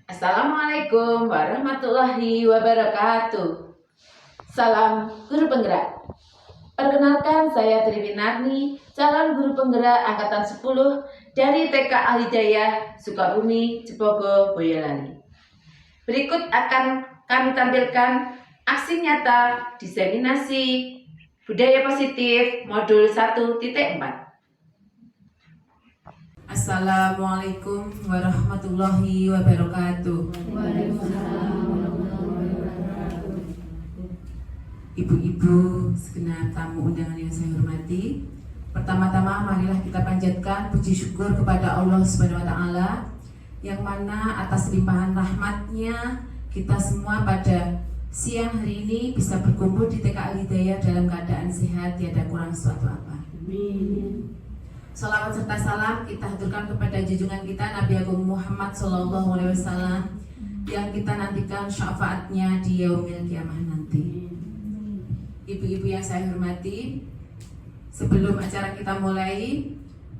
Assalamualaikum warahmatullahi wabarakatuh. Salam guru penggerak. Perkenalkan, saya Triwinarni, calon guru penggerak angkatan 10 dari TK Al-Hidayah Sukabumi, Jebogo, Boyolali. Berikut akan kami tampilkan aksi nyata diseminasi budaya positif modul 1.4. Assalamualaikum warahmatullahi wabarakatuh. Ibu-ibu, segenap tamu undangan yang saya hormati, pertama-tama marilah kita panjatkan puji syukur kepada Allah Subhanahu wa Ta'ala, yang mana atas limpahan rahmatnya kita semua pada siang hari ini bisa berkumpul di TK Al-Hidayah dalam keadaan sehat, tiada kurang suatu apa. Amin. Salawat serta salam kita haturkan kepada junjungan kita Nabi Agung Muhammad SAW, yang kita nantikan syafaatnya di yaumil kiamah nanti. Ibu-ibu yang saya hormati, sebelum acara kita mulai,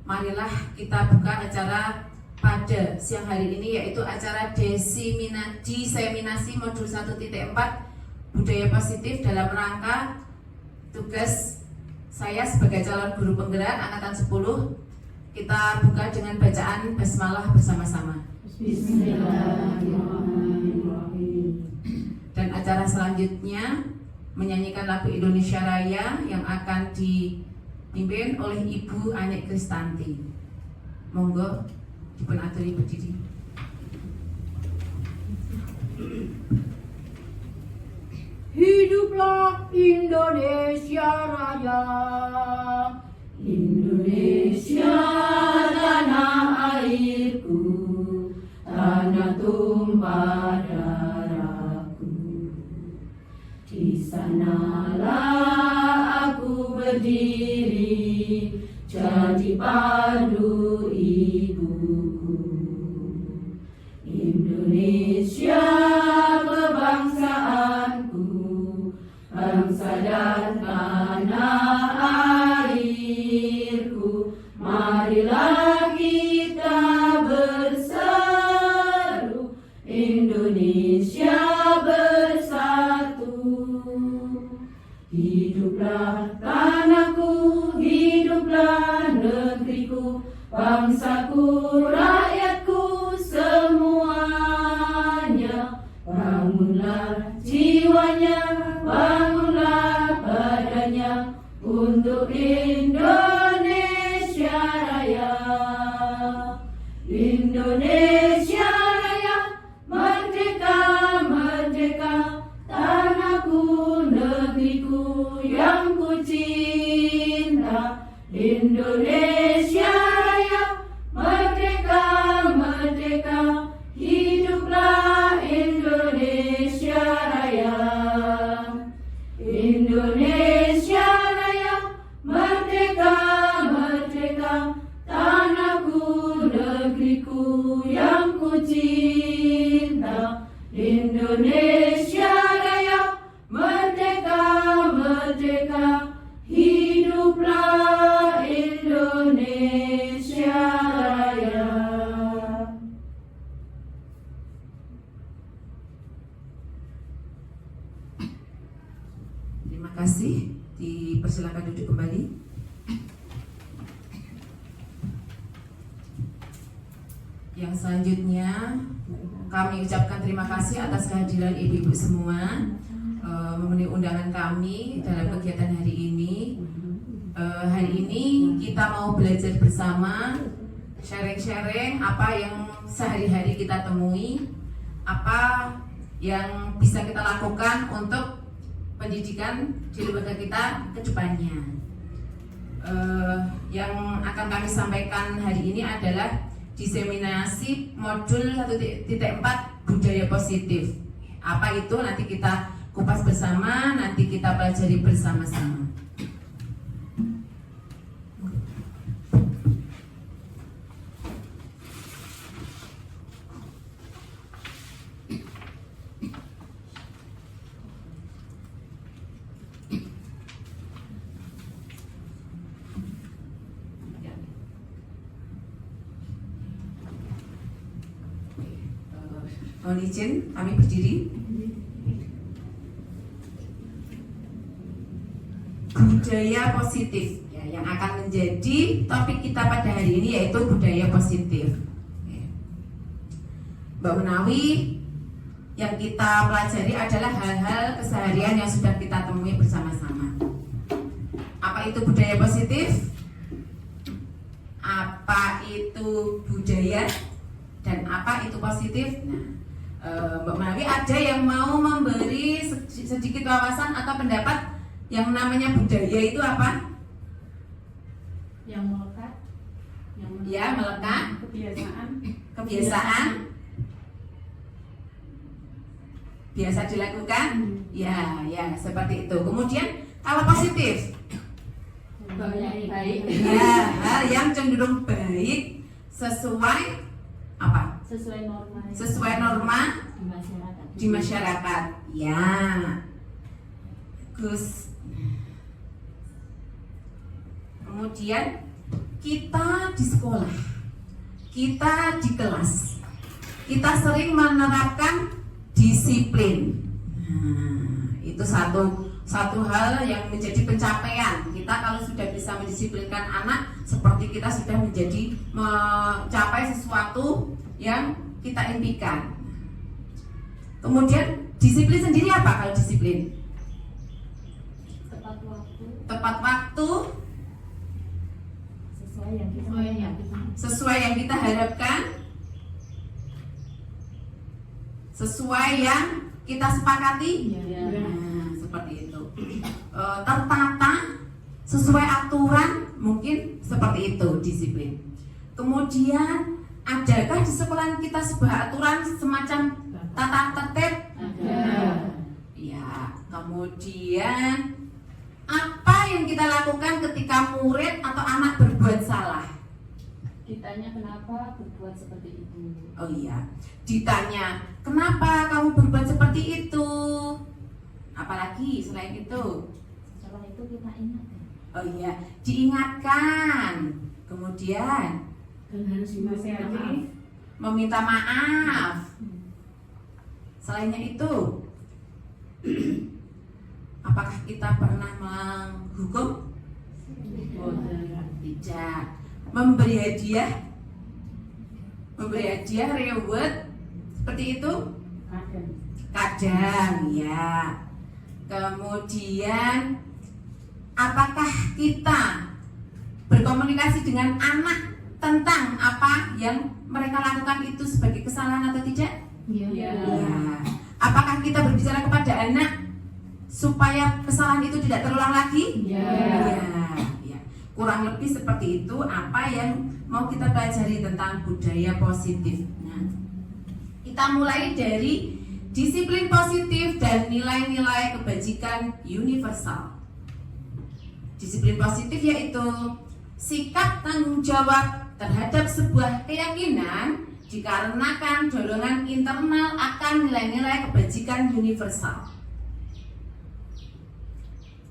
marilah kita buka acara pada siang hari ini, yaitu acara diseminasi modul 1.4 budaya positif dalam rangka tugas saya sebagai calon guru penggerak angkatan 10. Kita buka dengan bacaan basmalah bersama-sama. Bismillahirrahmanirrahim. Dan acara selanjutnya menyanyikan lagu Indonesia Raya yang akan dipimpin oleh Ibu Anik Kristanti. Monggo dipun aturi berdiri. Hiduplah Indonesia Raya, Indonesia tanah airku, tanah tumpah darahku. Di sanalah aku berdiri, jadi pandu ibuku. Indonesia kebangsaanku, bangsa dan tanah airku. Marilah kita berseru, Indonesia bersatu. Hiduplah tanahku, hiduplah negeriku, bangsaku, rakyatku semuanya. Bangunlah jiwanya, bangunlah badannya untuk Indonesia Raya. Indonesia Raya, merdeka, merdeka, tanahku, negeriku yang ku cinta. Indonesia Raya, merdeka, merdeka, hiduplah Indonesia Raya. Indonesia Raya, merdeka, merdeka, tanahku, negeriku yang ku cinta. Indonesia Raya, merdeka, merdeka, hiduplah Indonesia Raya. Terima kasih. Dipersilakan duduk kembali. Yang selanjutnya kami ucapkan terima kasih atas kehadiran ibu-ibu semua memenuhi undangan kami dalam kegiatan hari ini. Hari ini kita mau belajar bersama, sharing-sharing apa yang sehari-hari kita temui, apa yang bisa kita lakukan untuk pendidikan di lembaga kita ke depannya. Yang akan kami sampaikan hari ini adalah diseminasi modul 1.4 budaya positif. Apa itu nanti kita kupas bersama, nanti kita pelajari bersama-sama. Mohon izin, kami berdiri. Budaya positif ya, yang akan menjadi topik kita pada hari ini yaitu budaya positif. Mbak Menawi, yang kita pelajari adalah hal-hal keseharian yang sudah kita temui bersama-sama. Apa itu budaya positif? Apa itu budaya? Dan apa itu positif? Nah, Mbak Menawi ada yang mau memberi sedikit wawasan atau pendapat yang namanya budaya itu apa? Yang melekat, Ya, melekat, kebiasaan biasa dilakukan. Ya, seperti itu. Kemudian kalau positif, baik, ya, hal yang cenderung baik sesuai apa? sesuai norma Sesuai norma di masyarakat. Ya, Gus. Kemudian kita di sekolah, kita di kelas, kita sering menerapkan disiplin. Nah, itu satu hal yang menjadi pencapaian kita kalau sudah bisa mendisiplinkan anak, seperti kita sudah mencapai sesuatu yang kita impikan. Kemudian disiplin sendiri apa kalau disiplin? Tepat waktu, sesuai yang kita harapkan, sesuai yang kita sepakati. Nah, seperti itu. Tertata, sesuai aturan, mungkin seperti itu disiplin. Kemudian adakah di sekolah kita sebuah aturan semacam tata tertib? Ya. Kemudian apa yang kita lakukan ketika murid atau anak berbuat salah? Ditanya kenapa berbuat seperti itu. Oh iya, ditanya kenapa kamu berbuat seperti itu? Apalagi selain itu? Setelah itu kita ingat. Oh iya, diingatkan. Kemudian Dan harus dinasihati. meminta maaf. Selainnya itu, apakah kita pernah menghukum? Tidak. Memberi hadiah, reward, seperti itu? Kadang, ya. Kemudian, apakah kita berkomunikasi dengan anak tentang apa yang mereka lakukan itu sebagai kesalahan atau tidak? Iya. Ya. Apakah kita berbicara kepada anak supaya kesalahan itu tidak terulang lagi? Ya. Kurang lebih seperti itu apa yang mau kita pelajari tentang budaya positif. Nah, kita mulai dari disiplin positif dan nilai-nilai kebajikan universal. Disiplin positif yaitu sikap tanggung jawab terhadap sebuah keyakinan dikarenakan dorongan internal akan nilai-nilai kebajikan universal.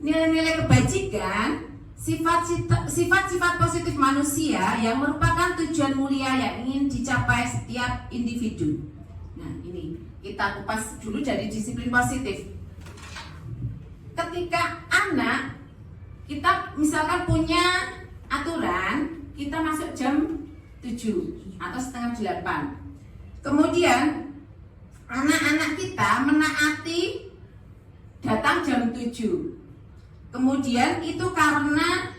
Nilai-nilai kebajikan sifat-sifat positif manusia yang merupakan tujuan mulia yang ingin dicapai setiap individu. Nah, ini kita kupas dulu dari disiplin positif. Ketika anak, kita misalkan punya aturan, kita masuk jam 7 atau setengah 8. Kemudian anak-anak kita menaati datang jam 7. Kemudian itu karena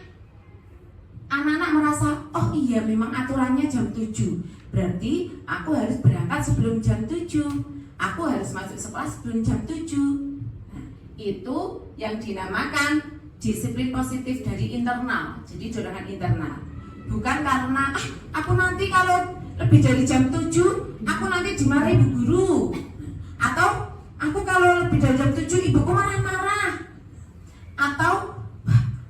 anak-anak merasa, oh iya memang aturannya jam 7, berarti aku harus berangkat sebelum jam 7, aku harus masuk sekolah sebelum jam 7. Nah, itu yang dinamakan disiplin positif dari internal. Jadi dorongan internal. Bukan karena aku nanti kalau lebih dari jam 7 aku nanti dimarahi ibu guru, atau aku kalau lebih dari jam 7 ibuku marah-marah, atau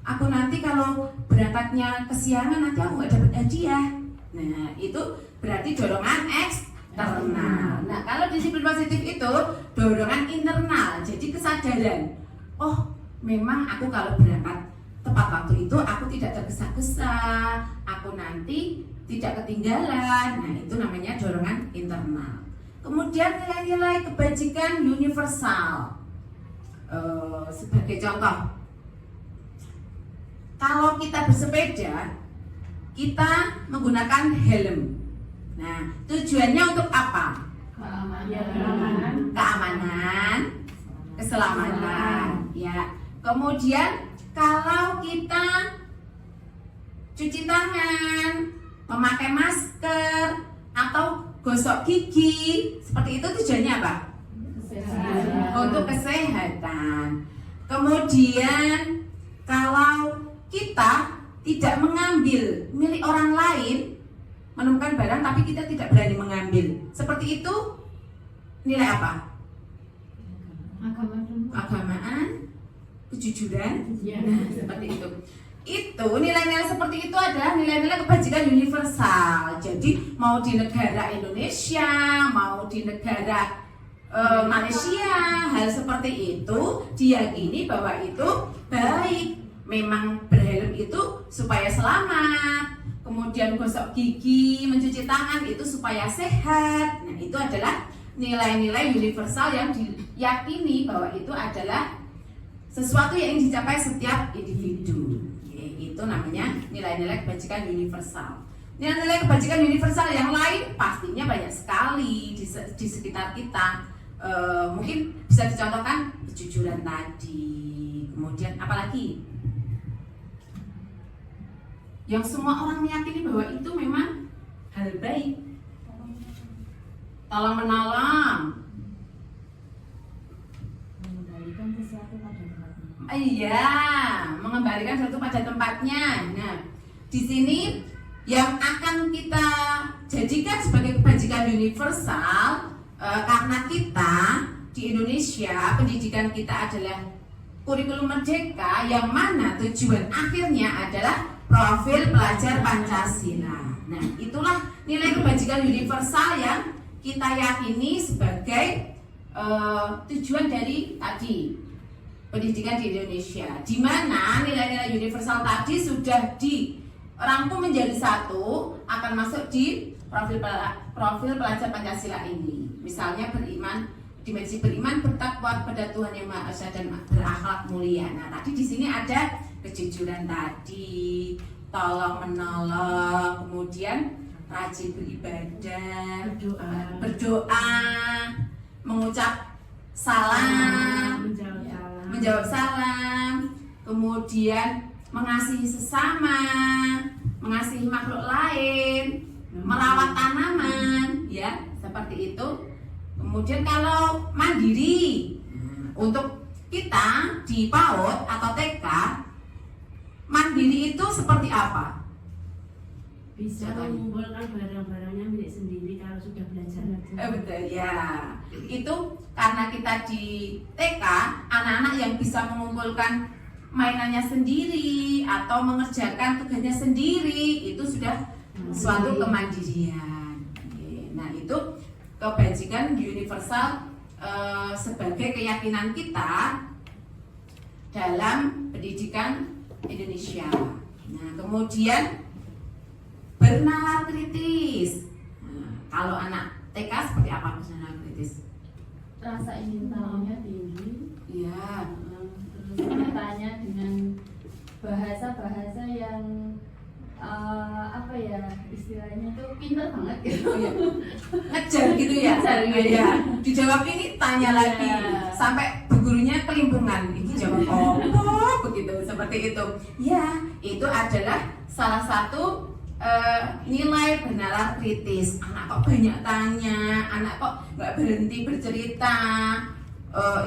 aku nanti kalau berangkatnya kesiangan nanti aku nggak dapat hadiah. Nah, itu berarti dorongan eksternal. Nah, kalau disiplin positif itu dorongan internal. Jadi kesadaran, oh memang aku kalau berangkat tepat waktu itu aku tidak tergesa-gesa, aku nanti tidak ketinggalan. Nah, itu namanya dorongan internal. Kemudian Kemudian nilai-nilai kebajikan universal. Sebagai contoh, kalau kita bersepeda, kita menggunakan helm. Nah, tujuannya untuk apa? Keamanan, keselamatan. Ya. Kemudian kalau kita cuci tangan, memakai masker, atau gosok gigi, seperti itu tujuannya apa? Untuk kesehatan. Kemudian kalau kita tidak mengambil milik orang lain, menemukan barang tapi kita tidak berani mengambil, seperti itu nilai apa? Keagamaan, kejujuran. Nah, seperti itu. Itu nilai-nilai seperti itu adalah nilai-nilai kebajikan universal. Jadi mau di negara Indonesia, mau di negara Malaysia, hal seperti itu diyakini bahwa itu baik. Memang berhelm itu supaya selamat, kemudian gosok gigi, mencuci tangan itu supaya sehat. Nah, itu adalah nilai-nilai universal yang diyakini bahwa itu adalah sesuatu yang ingin dicapai setiap individu. Itu namanya nilai-nilai kebajikan universal. Nilai-nilai kebajikan universal yang lain pastinya banyak sekali di sekitar kita. Mungkin bisa dicontohkan kejujuran tadi. Kemudian apalagi? Yang semua orang meyakini bahwa itu memang hal baik. Tolong menolong. Mengembalikan sesuatu pada tempatnya. Iya, mengembalikan sesuatu pada tempatnya. Nah, di sini yang akan kita jadikan sebagai kebajikan universal, karena kita di Indonesia pendidikan kita adalah kurikulum merdeka, yang mana tujuan akhirnya adalah profil pelajar Pancasila. Nah, itulah nilai kebajikan universal yang kita yakini sebagai tujuan dari tadi pendidikan di Indonesia, di mana nilai-nilai universal tadi sudah dirangkum menjadi satu, akan masuk di profil pelajar Pancasila ini. Misalnya beriman, dimensi beriman, bertakwa kepada Tuhan Yang Maha Esa dan berakhlak mulia. Nah, tadi di sini ada kejujuran tadi, tolong menolong, kemudian rajin beribadah, berdoa, mengucap salam, menjawab salam, kemudian mengasihi sesama, mengasihi makhluk lain, merawat tanaman, ya, seperti itu. Kemudian kalau mandiri, untuk kita di PAUD atau TK, mandiri itu seperti apa? Bisa mengumpulkan barang-barangnya milik sendiri kalau sudah belajar. Betul ya. Itu karena kita di TK, anak-anak yang bisa mengumpulkan mainannya sendiri atau mengerjakan tugasnya sendiri, itu sudah suatu kemandirian. Nah, itu kebajikan universal sebagai keyakinan kita dalam pendidikan Indonesia. Nah, kemudian bernalar kritis. Nah, kalau anak TK seperti apa bernalar kritis? Rasa ingin tahunya tinggi. Iya. Terus bertanya dengan bahasa-bahasa yang apa ya, istilahnya tuh pintar banget gitu. Ngejar gitu ya. Ngejar gitu. Ya. Dijawab ini tanya lagi sampai bu gurunya kelimpungan. Ini jawab begitu, seperti itu. Ya, itu adalah salah satu nilai bernalar kritis. Anak kok banyak tanya, anak kok nggak berhenti bercerita,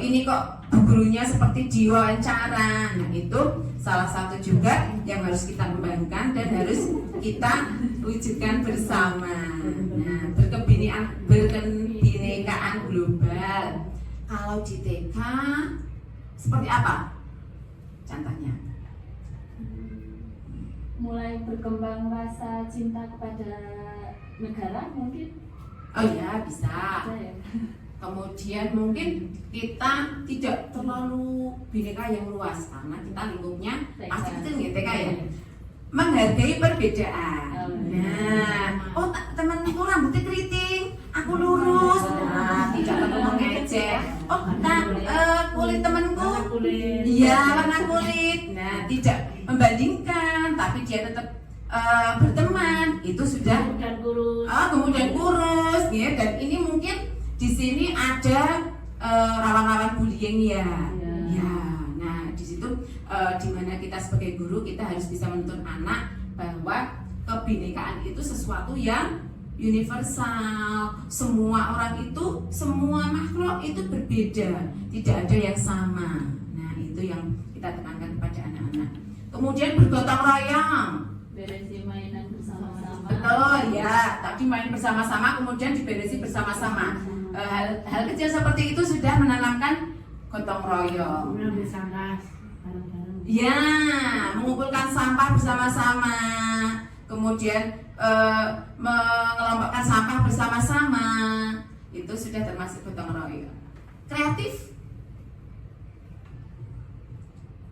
ini kok bu gurunya seperti diwawancara. Nah, itu salah satu juga yang harus kita kembangkan dan harus kita wujudkan bersama. Nah, berkebinekaan global. Kalau di TK seperti apa contohnya? Mulai berkembang rasa cinta kepada negara mungkin. Oh ya, bisa. Ada ya. Kemudian mungkin kita tidak terlalu bineka yang luas karena kita lingkupnya pasti kecil ya TK ya. Menghargai perbedaan. Nah, oh temanku rambutnya keriting, aku lurus. Nah, oh kulit temanku, Warna kulit. iya warna kulit. Nah, tidak membandingkan, tapi dia tetap berteman. Itu sudah Kemudian kurus. kemudian kurus, ya. Dan ini mungkin di sini ada rawan-rawan bullying ya. Ya. Ya, nah di situ di mana kita sebagai guru kita harus bisa menuntun anak bahwa kebinekaan itu sesuatu yang universal. Semua orang itu, semua makhluk itu berbeda, tidak ada yang sama. Nah itu yang kita tekankan kepada anak-anak. Kemudian bergotong royong. Beresi mainan bersama-sama. Betul ya, tadi main bersama-sama kemudian diberesi bersama-sama. Hal kecil seperti itu sudah menanamkan gotong royong. Mengambil sampah bareng-bareng. Ya, mengumpulkan sampah bersama-sama, kemudian mengelompokkan sampah bersama-sama, itu sudah termasuk gotong royong. Kreatif?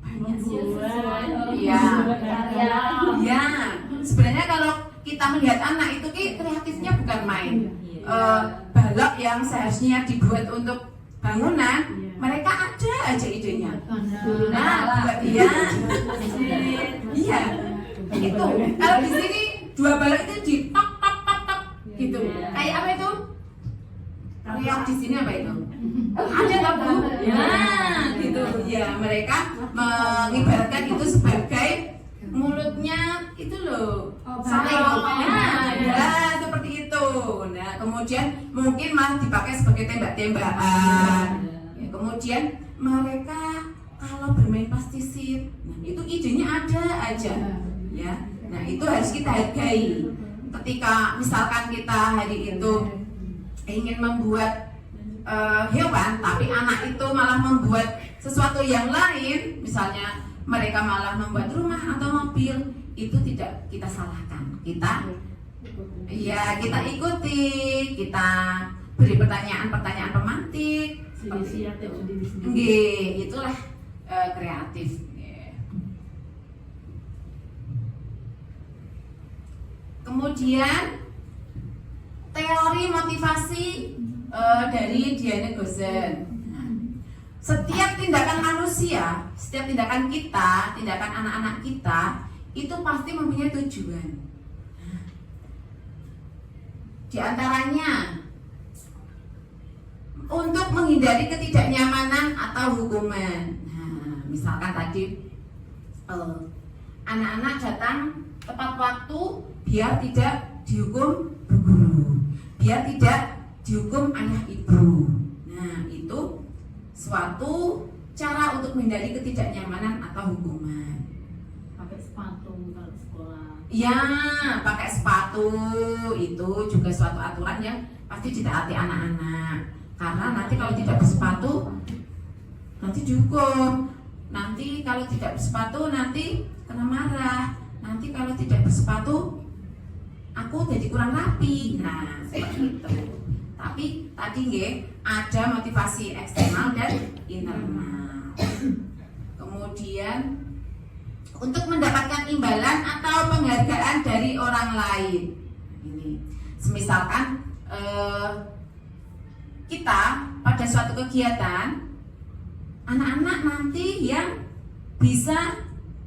Membuat. Iya. Karya. Ya, sebenarnya kalau kita melihat anak itu kreatifnya bukan main. Balok yang seharusnya dibuat untuk bangunan, mereka ada aja idenya. Nah, iya, iya, itu. Kalau di sini dua balok itu di tok tok tok tok gitu. Kayak apa itu? Reok di sini apa itu? Ada nggak Bu? Ya, gitu. Ya, mereka mengibaratkan itu sebagai mulutnya itu loh. Saling ya, seperti itu. Nah, kemudian mungkin malah dipakai sebagai tembak-tembakan. Ya, kemudian mereka kalau bermain plastisit, nah itu idenya ada aja. Ya, nah itu harus kita hargai. Ketika misalkan kita hari itu ingin membuat hewan, tapi anak itu malah membuat sesuatu yang lain, misalnya mereka malah membuat rumah atau mobil, itu tidak kita salahkan. Kita ikuti, kita beri pertanyaan-pertanyaan pemantik. Siap sendiri. Nggih, itulah kreatif. Nggih. Kemudian teori motivasi dari Diane Gosen. Setiap tindakan manusia, setiap tindakan kita, tindakan anak-anak kita itu pasti mempunyai tujuan. Di antaranya untuk menghindari ketidaknyamanan atau hukuman. Nah, misalkan tadi anak-anak datang tepat waktu biar tidak dihukum bu guru, biar tidak dihukum ayah ibu. Nah, itu suatu cara untuk menghindari ketidaknyamanan atau hukuman. Pakai sepatu kalau sekolah. Ya, pakai sepatu itu juga suatu aturan yang pasti ditaati anak-anak. Karena nanti kalau tidak bersepatu nanti dihukum. Nanti kalau tidak bersepatu nanti kena marah. Nanti kalau tidak bersepatu aku jadi kurang rapi. Nah, seperti itu. Tapi tadi nggih ada motivasi eksternal dan internal. Kemudian untuk mendapatkan imbalan atau penghargaan dari orang lain. Ini, semisalkan kita pada suatu kegiatan, anak-anak nanti yang bisa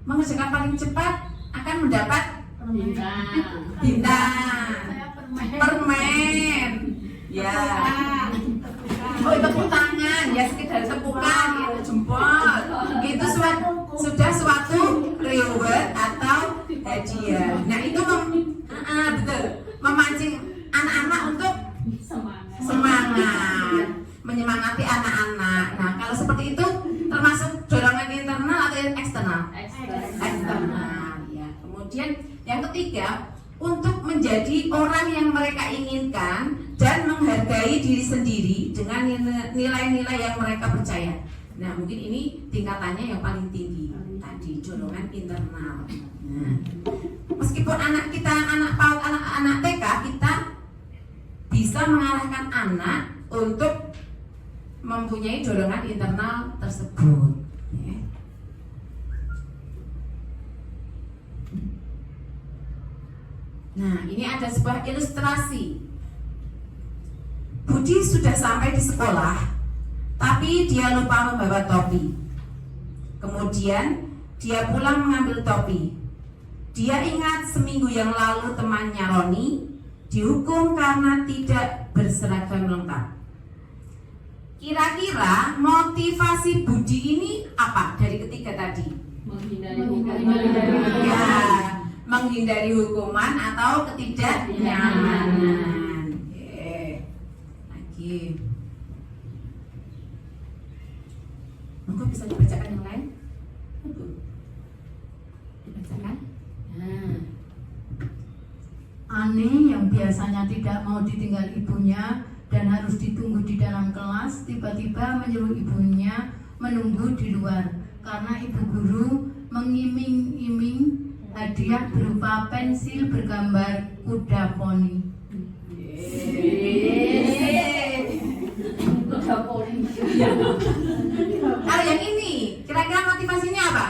mengerjakan paling cepat akan mendapat bintang, permen, ya. Oh, tepuk tangan, ya sekedar tepukan, itu jempol. Itu sudah suatu reward atau hadiah. Nah itu betul memancing anak-anak untuk semangat, menyemangati anak-anak. Nah kalau seperti itu termasuk dorongan internal atau eksternal? Eksternal. Ya. Kemudian yang ketiga, untuk menjadi orang yang mereka inginkan dan menghargai diri sendiri dengan nilai-nilai yang mereka percaya. Nah mungkin ini tingkatannya yang paling tinggi tadi, dorongan internal. Nah, meskipun anak kita anak PAUD, anak TK, kita bisa mengarahkan anak untuk mempunyai dorongan internal tersebut. Ya. Nah, ini ada sebuah ilustrasi. Budi sudah sampai di sekolah tapi dia lupa membawa topi. Kemudian dia pulang mengambil topi. Dia ingat seminggu yang lalu temannya Roni dihukum karena tidak berseragam lengkap. Kira-kira motivasi Budi ini apa dari ketiga tadi? Menghindari Ya, menghindari hukuman atau ketidaknyamanan. Oke. Lagi. Monggo bisa dibacakan yang lain? Dibacakan? Nah. Ani yang biasanya tidak mau ditinggal ibunya dan harus ditunggu di dalam kelas, tiba-tiba menyuruh ibunya menunggu di luar karena ibu guru mengiming-iming hadiah berupa pensil bergambar kuda poni. Kuda poni. Kalau yang ini, kira-kira motivasinya apa?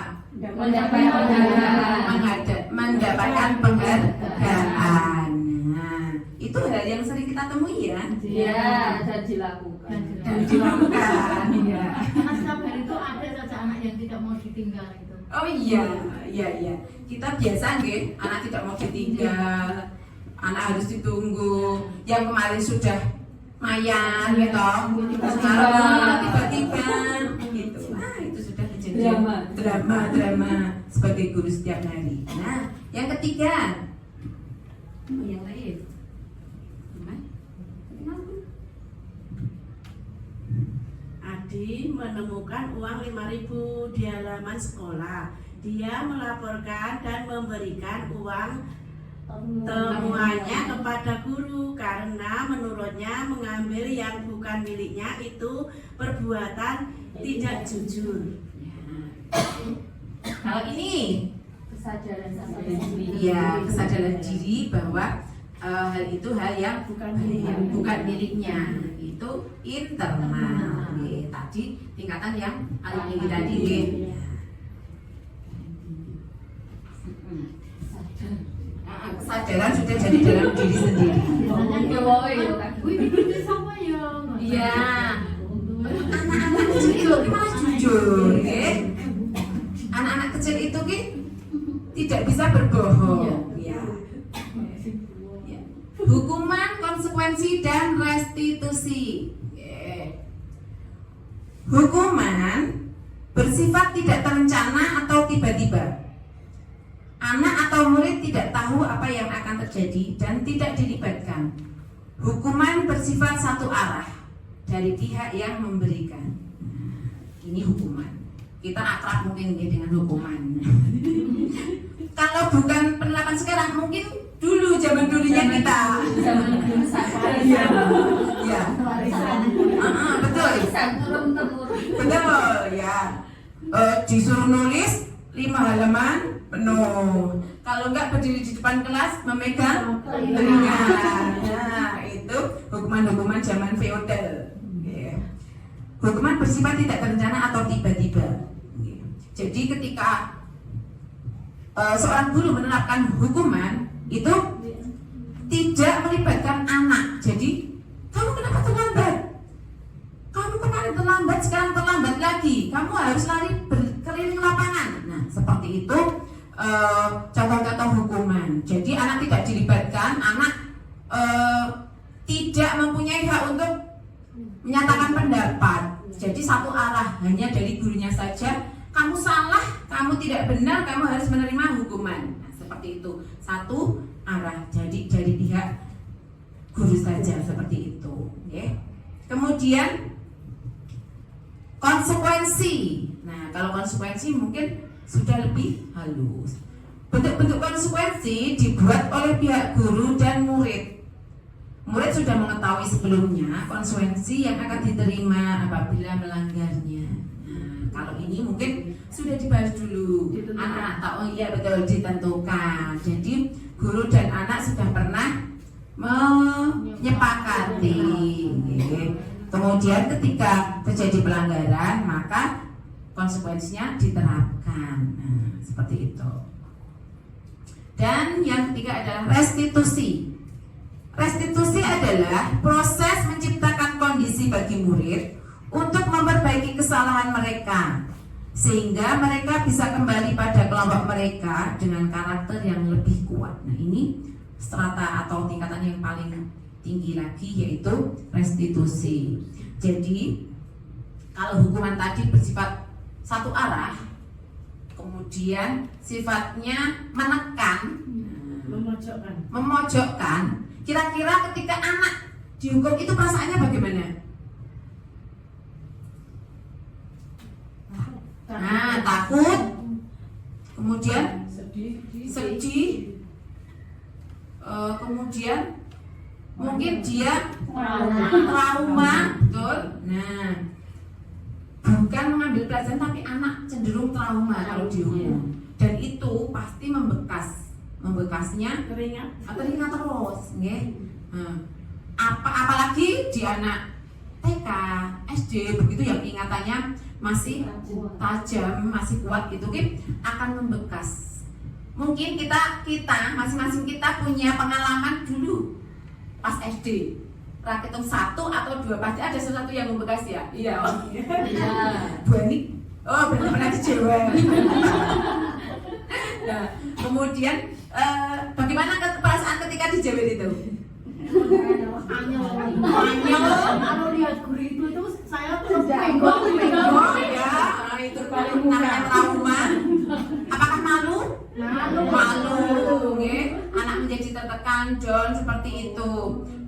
Mendapatkan penghargaan. Nah, itu hal yang sering kita temui ya. Ya, dan dilakukan. Dan dilakukan. Ya. Karena setiap hari itu ada saja anak yang tidak mau ditinggal itu. Oh iya. Kita biasa nggih, anak tidak mau ditinggal, anak harus ditunggu. Yang kemarin sudah mayan gitu, sekarang tiba-tiba gitu. Nah, itu sudah kejadian drama sebagai guru setiap hari. Nah, yang ketiga, yang lain. Adi menemukan uang 5.000 di halaman sekolah. Dia melaporkan dan memberikan uang temuannya kepada guru karena menurutnya mengambil yang bukan miliknya itu perbuatan tidak jujur. Kalau ini, Kesadaran diri. ya kesadaran diri bahwa hal itu hal yang bukan miliknya, itu internal. Oke, tadi tingkatan yang paling tinggi tadi. Kesadaran sudah jadi dalam diri sendiri. Iya. Anak-anak kecil itu malah jujur, anak-anak kecil itu tidak bisa berbohong. Ya. Hukuman, konsekuensi, dan restitusi. Hukuman bersifat tidak terencana atau tiba-tiba. Anak atau murid tidak tahu apa yang akan terjadi dan tidak dilibatkan. Hukuman bersifat satu arah dari pihak yang memberikan. Ini hukuman. Kita akrab mungkin dengan hukuman. Kalau bukan penerapan sekarang, mungkin dulu zaman dulunya kita. Iya. Betul. Betul ya. Disuruh nulis 5 halaman penuh. Kalau enggak berdiri di depan kelas memegang telinga. Nah, itu hukuman-hukuman zaman feodal. Hukuman bersifat tidak terencana atau tiba-tiba. Jadi ketika seorang guru menerapkan hukuman itu tidak melibatkan anak. Jadi kamu kenapa terlambat? Kamu kemarin terlambat, sekarang terlambat lagi. Kamu harus lari berkeliling lapangan. Nah, seperti itu contoh-contoh hukuman. Jadi anak tidak dilibatkan, anak tidak mempunyai hak untuk menyatakan pendapat. Jadi satu arah, hanya dari gurunya saja. Kamu salah, kamu tidak benar, kamu harus menerima hukuman. Nah, seperti itu. Satu arah, jadi dari pihak guru saja seperti itu. Okay. Kemudian konsekuensi. Nah, kalau konsekuensi mungkin sudah lebih halus. Bentuk-bentuk konsekuensi dibuat oleh pihak guru dan murid. Murid sudah mengetahui sebelumnya konsekuensi yang akan diterima apabila melanggarnya. Nah, kalau ini mungkin sudah dibahas dulu. Anak tahu, iya betul, ditentukan. Jadi guru dan anak sudah pernah menyepakati. Kemudian ketika terjadi pelanggaran, maka konsekuensinya diterapkan. Nah, seperti itu. Dan yang ketiga adalah restitusi. Restitusi adalah proses menciptakan kondisi bagi murid untuk memperbaiki kesalahan mereka sehingga mereka bisa kembali pada kelompok mereka dengan karakter yang lebih kuat. Nah, ini strata atau tingkatan yang paling tinggi lagi, yaitu restitusi. Jadi kalau hukuman tadi bersifat satu arah, kemudian sifatnya menekan, memojokkan, kira-kira ketika anak dihukum itu perasaannya bagaimana? Nah, takut, kemudian sedih, kemudian mungkin dia trauma, betul. Nah, bukan mengambil pelajaran tapi anak cenderung trauma kalau dihukum, dan itu pasti membekasnya teringat terus, nggih. Apalagi di anak TK, SD begitu yang ingatannya masih tajam, masih kuat gitu, akan membekas. Mungkin kita masing-masing kita punya pengalaman dulu pas SD. Rakitung 1 atau 2 pasti ada sesuatu yang membekas ya. Iya. Bu Ani, oh benar-benar kecewa. Nah, kemudian bagaimana perasaan ketika dijawab itu? Kalau lihat guru itu saya penggong Ya, itu namanya trauma. Apakah malu? Malu, nggih. Anak menjadi tertekan, down seperti itu.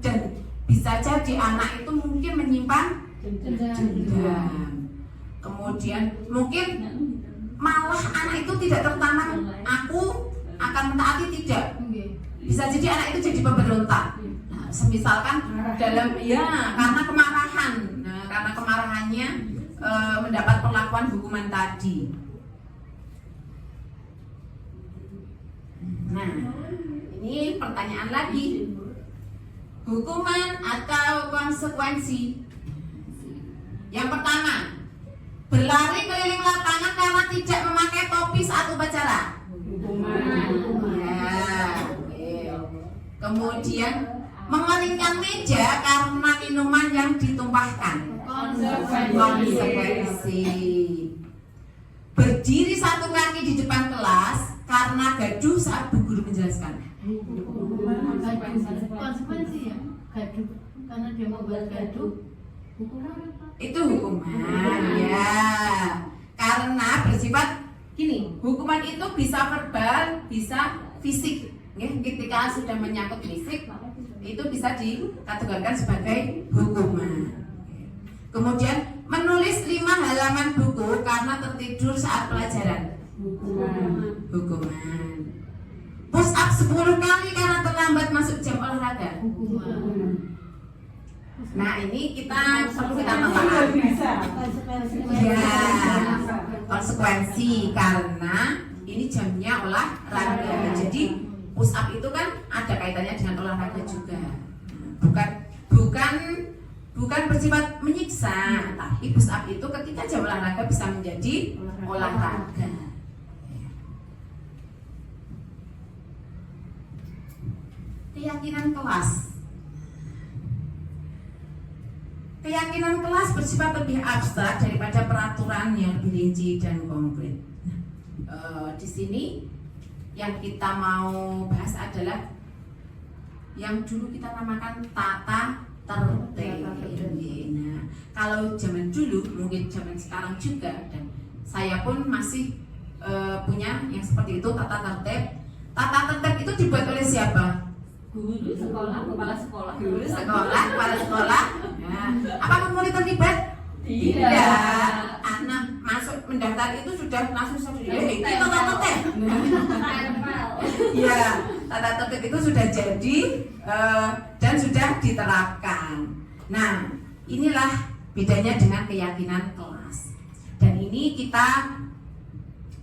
Dan bisa jadi anak itu mungkin menyimpan dendam. Kemudian mungkin malah anak itu tidak tertanam, aku akan mentaati, tidak. Bisa jadi anak itu jadi pemberontak. Nah, misalkan dalam karena kemarahan. Nah, karena kemarahannya mendapat perlakuan hukuman tadi. Nah, ini pertanyaan lagi. Hukuman atau konsekuensi? Yang pertama, berlari keliling lapangan karena tidak memakai topi saat upacara. Ya. Kemudian mengeringkan meja karena minuman yang ditumpahkan. Konsekuensi. Berdiri satu kaki di depan kelas karena gaduh saat bu guru menjelaskan. Konsekuensi ya, gaduh karena dia membuat gaduh. Itu hukuman ya. Karena bersifat gini, hukuman itu bisa verbal, bisa fisik. Ketika sudah menyangkut fisik, itu bisa dikategorikan sebagai hukuman. Kemudian menulis 5 halaman buku karena tertidur saat pelajaran. Hukuman. Push up 10 kali karena terlambat masuk jam olahraga. Nah, ini kita perlu kita tentang. Ya, konsekuensi karena ini jamnya olahraga. Jadi push up itu kan ada kaitannya dengan olahraga juga. Bukan bersifat menyiksa, tapi push up itu ketika jam olahraga bisa menjadi olahraga. Keyakinan kelas. Keyakinan kelas bersifat lebih abstrak daripada peraturan yang lebih rinci dan konkret. Di sini yang kita mau bahas adalah yang dulu kita namakan tata tertib. Nah, kalau zaman dulu, mungkin zaman sekarang juga, dan saya pun masih punya yang seperti itu, tata tertib. Tata tertib itu dibuat oleh siapa? Guru sekolah, kepala sekolah. Guru sekolah, kepala sekolah. Nah, apakah murid terlibat? Tidak. Anak masuk mendaftar itu sudah langsung itu tata tertib. Ya, tata tertib itu sudah jadi dan sudah diterapkan. Nah, inilah bedanya dengan keyakinan kelas. Dan ini kita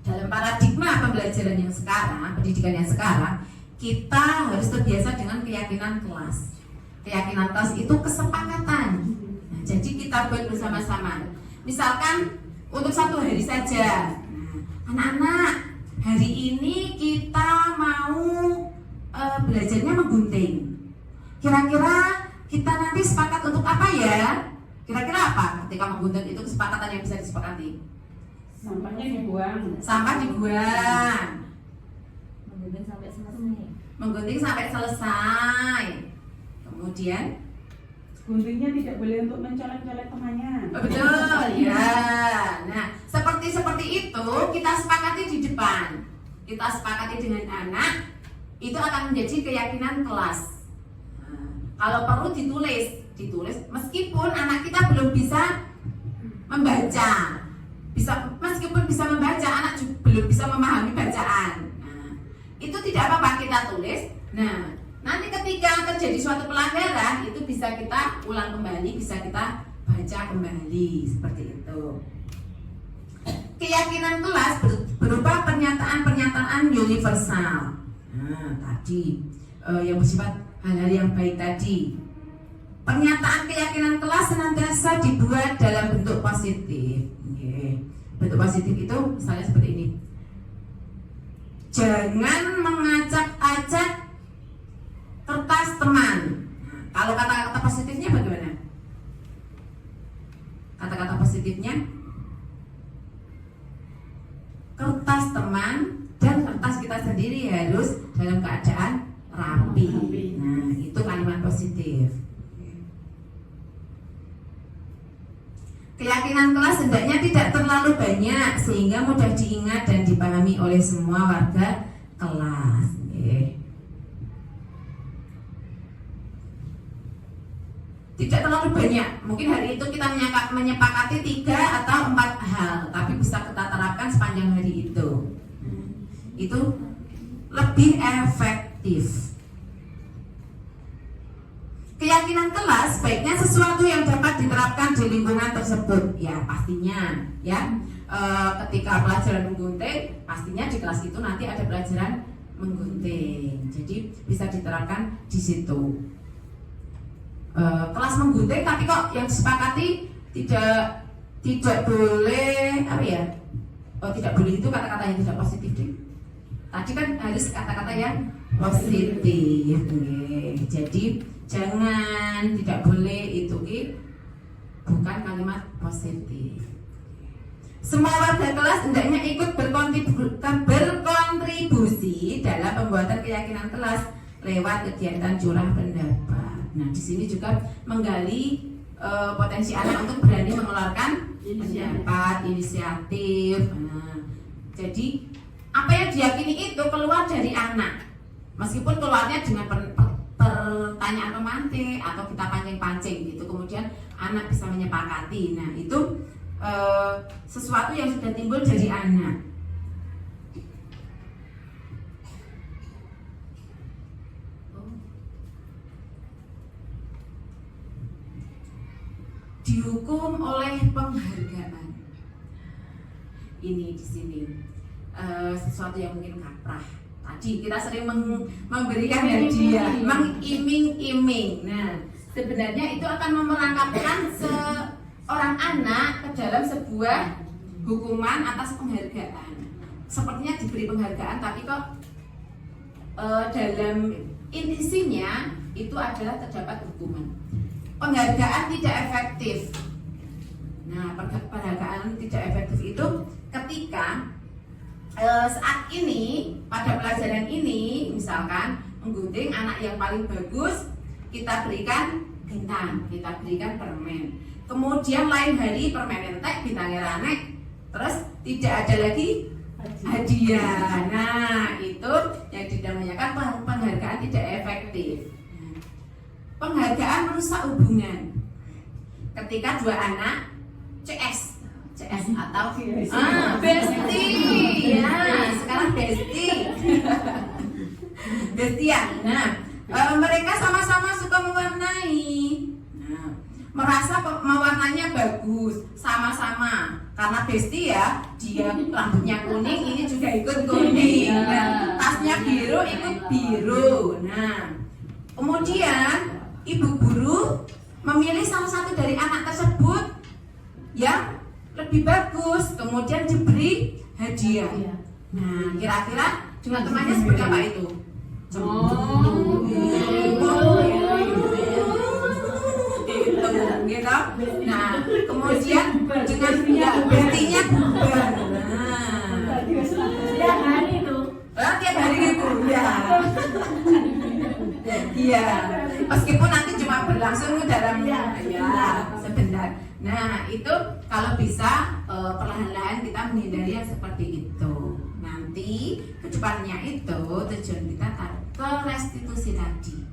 dalam paradigma pembelajaran yang sekarang, pendidikan yang sekarang, kita harus terbiasa dengan keyakinan kelas. Keyakinan kelas itu kesepakatan. Nah, jadi kita buat bersama-sama. Misalkan untuk 1 hari saja. Nah, anak-anak, hari ini kita mau belajarnya menggunting. Kira-kira kita nanti sepakat untuk apa ya? Kira-kira apa ketika menggunting itu kesepakatan yang bisa disepakati? Sampahnya dibuang. Sampah dibuang. Menggunting sampai selesai. Menggunting sampai selesai. Kemudian Guntingnya tidak boleh untuk mencolek-colek temannya. betul ya. Nah, seperti itu kita sepakati di depan. Kita sepakati dengan anak, itu akan menjadi keyakinan kelas. Nah, kalau perlu ditulis meskipun anak kita belum bisa membaca. Meskipun bisa membaca, anak juga belum bisa memahami bacaan. Nah, itu tidak apa-apa kita tulis. Nah, nanti ketika terjadi suatu pelanggaran itu bisa kita ulang kembali, bisa kita baca kembali seperti itu. Keyakinan kelas berupa pernyataan-pernyataan universal. Nah, tadi yang bersifat hal-hal yang baik tadi. Pernyataan keyakinan kelas senantiasa dibuat dalam bentuk positif. Bentuk positif itu misalnya seperti ini. Jangan mengacak-acak kertas teman. Nah, kalau kata-kata positifnya bagaimana? Kata-kata positifnya kertas teman dan kertas kita sendiri harus dalam keadaan rapi. Nah, itu kalimat positif. Keyakinan kelas hendaknya tidak terlalu banyak sehingga mudah diingat dan dipahami oleh semua warga kelas. Tidak terlalu banyak. Mungkin hari itu kita menyepakati 3 atau 4 hal, tapi bisa kita terapkan sepanjang hari itu. Itu lebih efektif. Keyakinan kelas sebaiknya sesuatu yang dapat diterapkan di lingkungan tersebut. Ya pastinya, ya ketika pelajaran menggunting, pastinya di kelas itu nanti ada pelajaran menggunting. Jadi bisa diterapkan di situ. Kelas menggunting, tapi kok yang disepakati tidak boleh apa ya? Tidak boleh itu kata-kata yang tidak positif deh. Tadi kan harus kata-kata yang positif. Jadi jangan, tidak boleh itu bukan kalimat positif. Semua warga kelas hendaknya ikut berkontribusi dalam pembuatan keyakinan kelas lewat kegiatan curah pendapat. Nah, di sini juga menggali potensi anak untuk berani mengeluarkan pendapat, inisiatif. Nah, jadi apa yang diyakini itu keluar dari anak, meskipun keluarnya dengan pertanyaan romantis atau kita pancing-pancing gitu, kemudian anak bisa menyepakati. Nah, itu sesuatu yang sudah timbul dari anak. Dihukum oleh penghargaan. Ini di sini sesuatu yang mungkin kaprah. Tadi kita sering memberikan hadiah, mengiming-iming. Nah, sebenarnya itu akan memerangkapkan seorang anak ke dalam sebuah hukuman atas penghargaan. Sepertinya diberi penghargaan, tapi kok dalam intinya itu adalah terdapat hukuman. Penghargaan tidak efektif. Nah, penghargaan tidak efektif itu ketika saat ini pada pelajaran ini misalkan menggunting anak yang paling bagus kita berikan bintang, kita berikan permen. Kemudian lain hari permen entek, bintangnya ranek, terus tidak ada lagi hadiah. Nah, itu yang dinamakan penghargaan tidak efektif. Penghargaan merusak hubungan. Ketika dua anak CS atau bestie. Ya, sekarang bestie. Bestian. Nah, mereka sama-sama suka mewarnai. Nah, merasa mewarnanya bagus sama-sama. Karena bestie ya, dia rambutnya kuning, ini juga ikut kuning. Nah, tasnya biru ikut biru. Nah, kemudian ibu guru memilih salah satu dari anak tersebut yang lebih bagus, kemudian diberi hadiah. Nah, kira-kira dengan temannya seperti apa itu? Gitu. Nah, kemudian dengan bestinya bubar. Nah, Tiap hari itu. tiap hari gitu ya. Iya, meskipun nanti cuma berlangsung dalam ya sebentar. Nah, itu kalau bisa perlahan-lahan kita menghindari yang seperti itu. Nanti kedepannya itu tujuan kita ke restitusi tadi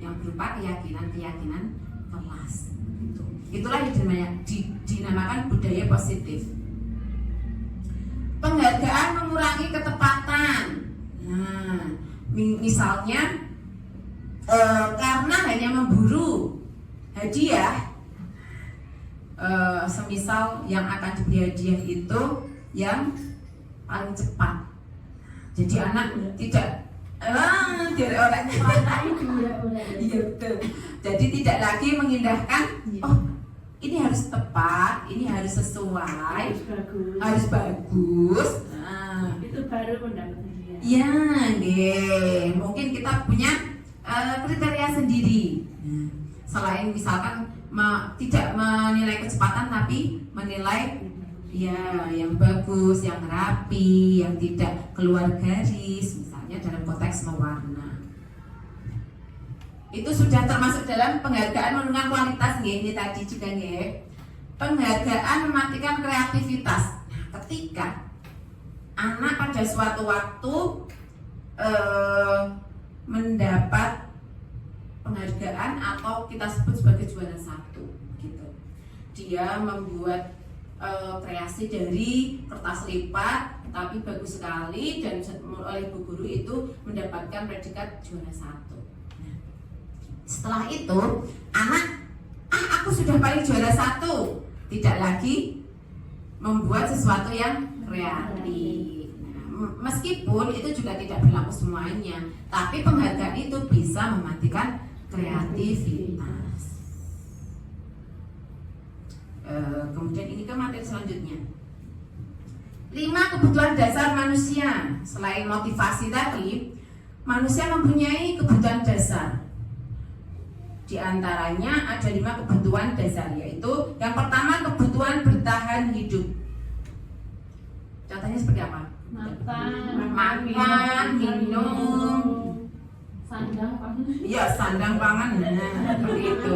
yang berupa keyakinan kelas. Itulah yang dinamakan budaya positif. Penghargaan mengurangi ketepatan. Nah, misalnya karena hanya memburu hadiah, semisal yang akan diberi hadiah itu yang paling cepat. Jadi anak tidak orang iya betul. Jadi tidak lagi mengindahkan, oh ini harus tepat, ini harus sesuai, harus bagus. Nah, Itu baru pendapat dia. ya, deh. Mungkin kita punya kriteria sendiri. Selain misalkan tidak menilai kecepatan, tapi menilai ya yang bagus, yang rapi, yang tidak keluar garis, misalnya dalam konteks mewarna. Itu sudah termasuk dalam penghargaan menunjukkan kualitas nggih, ini tadi juga nggih. Penghargaan mematikan kreativitas. Nah, ketika anak pada suatu waktu mendapat penghargaan atau kita sebut sebagai juara satu gitu. Dia membuat kreasi dari kertas lipat tapi bagus sekali dan oleh Bu Guru itu mendapatkan predikat juara satu. Nah, setelah itu anak aku sudah paling juara satu, tidak lagi membuat sesuatu yang kreatif. Meskipun itu juga tidak berlaku semuanya, tapi penghargaan itu bisa mematikan kreativitas. Kemudian ini ke materi selanjutnya. 5 kebutuhan dasar manusia. Selain motivasi tadi, manusia mempunyai kebutuhan dasar. Di antaranya ada 5 kebutuhan dasar, yaitu yang pertama kebutuhan bertahan hidup. Contohnya seperti apa? Makan, minum, sandang pangan. iya sandang pangan, nah seperti itu.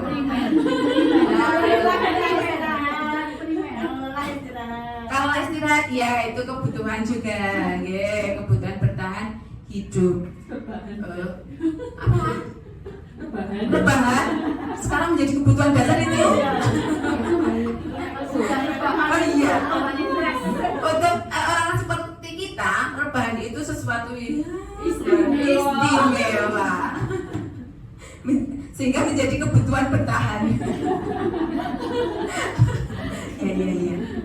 Kalau istirahat, ya itu kebutuhan juga, ya, kebutuhan bertahan hidup. Apa? Rebahan. Sekarang menjadi kebutuhan dasar itu. Oh iya. Untuk orang seperti kita, rebahan itu sesuatu yang istimewa, sehingga menjadi kebutuhan bertahan.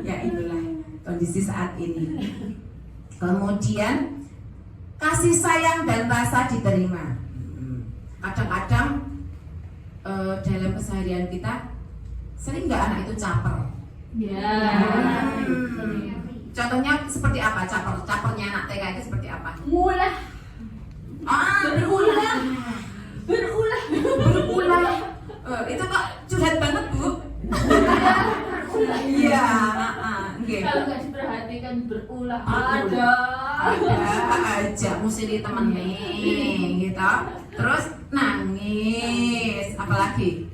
Ya itulah kondisi saat ini. Kemudian kasih sayang dan rasa diterima. Kadang-kadang dalam keseharian kita sering nggak anak itu caper. Contohnya seperti apa capernya anak TK itu seperti apa? Mulah. Berulah. Itu kok curhat banget Bu. Iya. Kalau nggak diperhatikan berulah Ada aja mesti ditemenin gitu. Terus nangis, apalagi?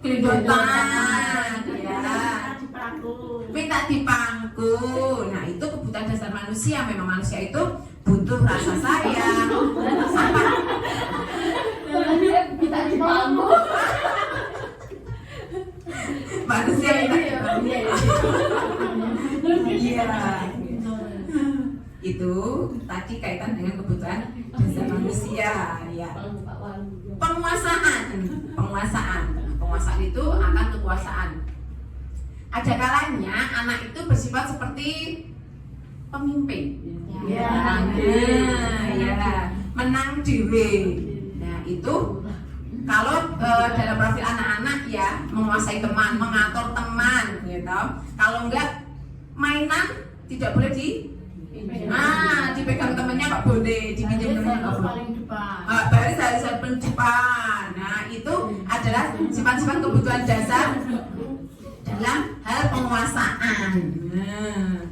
Kelindotan, ya. Minta dipangku. Nah itu kebutuhan dasar manusia. Memang manusia itu butuh rasa sayang. Apa? minta dipangku. Manusia minta dipangku. Iya. Itu tadi kaitan dengan kebutuhan dasar manusia. Ya. Penguasaan itu akan kekuasaan. Ada kalanya anak itu bersifat seperti pemimpin. Menang dewe. Nah itu kalau dalam profil anak-anak ya menguasai teman, mengatur teman, gitu. Kalau enggak mainan tidak boleh dipegang temennya Pak boleh, dipinjam temennya Pak boleh. Baris harus paling depan. Nah itu ada adalah sifat-sifat kebutuhan dasar dalam hal penguasaan. Nah,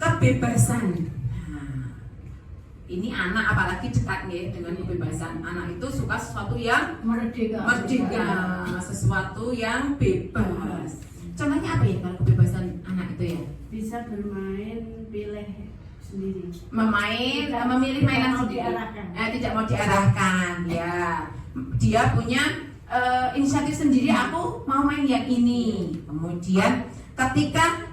kebebasan. Nah, ini anak apalagi dekat nih dengan kebebasan. Anak itu suka sesuatu yang Merdeka. sesuatu yang bebas. Contohnya apa ya kalau kebebasan anak itu ya? Bisa bermain, pilih sendiri. Memilih mainan Tidak mau sendiri. diarahkan. Tidak mau diarahkan, ya. Dia punya inisiatif sendiri. Aku mau main yang ini. Kemudian ketika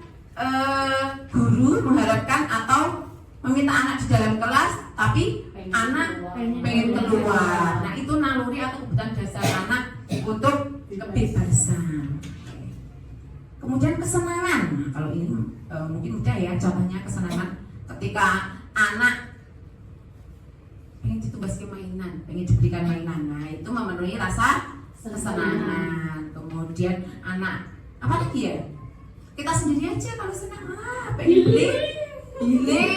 guru mengharapkan atau meminta anak di dalam kelas, tapi anak pengen keluar. Nah, itu naluri atau kebutuhan dasar anak untuk kebebasan. Kemudian kesenangan. Nah, kalau ini mungkin mudah ya, contohnya kesenangan ketika anak pengen ditubas ke mainan, pengen diberikan mainan. Nah, itu memenuhi rasa kesenangan. Kemudian anak apa lagi ya? Kita sendiri aja kalau senang, pengen beli healing,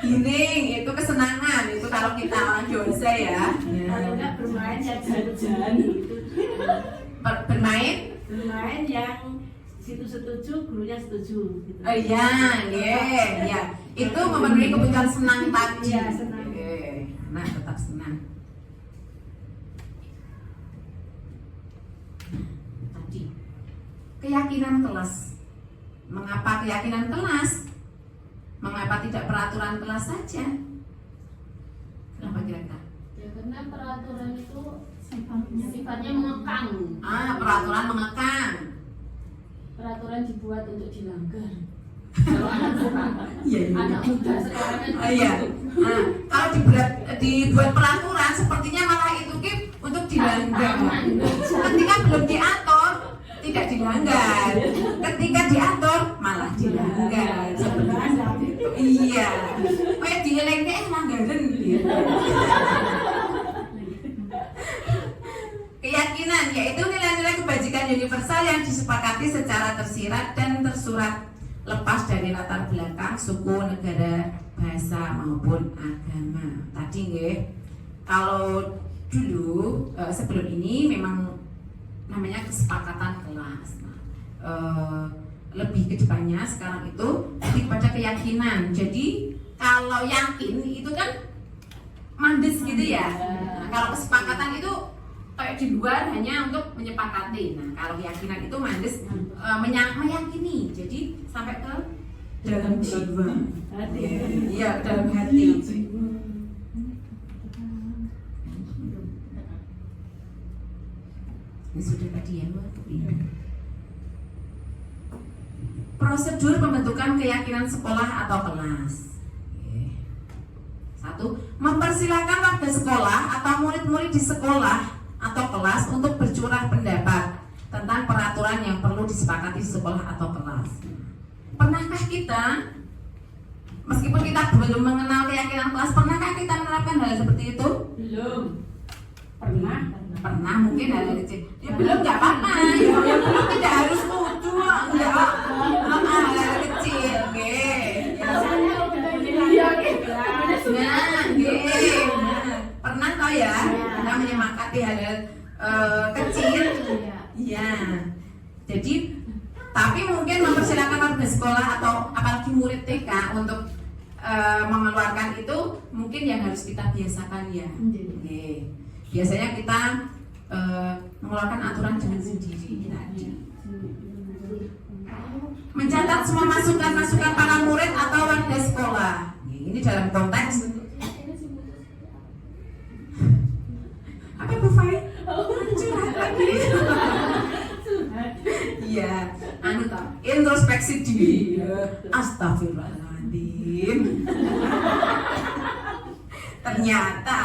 healing itu kesenangan. Itu kalau kita orang dewasa ya. Kalau enggak bermain ya jajan. Bermain yang situ setuju, gurunya setuju. Gitu. Oh iya, ya. Itu memenuhi kebutuhan senang tadi. Iya, senang. Nah, tetap senang. Tadi keyakinan kelas. Mengapa keyakinan kelas? Mengapa tidak peraturan kelas saja? Kenapa kira-kira? Ya karena peraturan itu sifatnya mengekang. Peraturan mengekang. Peraturan dibuat untuk dilanggar. Kalau anak anak muda sekarang kan Iya. Kalau dibuat peraturan, sepertinya malah itu Kim untuk dilanggar. Ketika belum diatur, tidak dilanggar. Ketika diatur, malah dilanggar. Sebenarnya itu iya. Kayak dilengke langgaran gitu. Keyakinan yaitu nilai-nilai kebajikan universal yang disepakati secara tersirat dan tersurat, lepas dari latar belakang, suku, negara, bahasa maupun agama. Tadi nggih, kalau dulu sebelum ini memang namanya kesepakatan kelas. Lebih ke depannya sekarang itu lebih pada keyakinan. Jadi kalau yakin itu kan mandes gitu ya. Nah, kalau kesepakatan itu kayak di luar hanya untuk menyepakati. Nah, kalau keyakinan itu mandes meyakini. Jadi sampai ke dalam jiwa. Iya, dalam hati. Ini sudah tadi ya, prosedur pembentukan keyakinan sekolah atau kelas. 1. Mempersilahkan warga sekolah atau murid-murid di sekolah atau kelas untuk bercurah pendapat tentang peraturan yang perlu disepakati di sekolah atau kelas. Pernahkah kita, meskipun kita belum mengenal keyakinan kelas, pernahkah kita menerapkan hal seperti itu? belum. Pernah mungkin hal kecil. Ya belum, nggak apa-apa. Ya belum tidak harus kudu, enggak. Hal kecil, oke. Pernah toh ya, kita menyepakati hal kecil. Iya. Jadi, tapi mungkin mempersilakan warga sekolah atau apalagi murid TK untuk mengeluarkan itu mungkin yang harus kita biasakan ya. Oke. Biasanya kita mengeluarkan aturan dengan sendiri tadi. Mencatat semua masukan-masukan para murid atau warga sekolah. Ini dalam konteks apa Bu Fai? Curhat lagi. Iya, introspeksi diri. Astagfirullahaladzim. Ternyata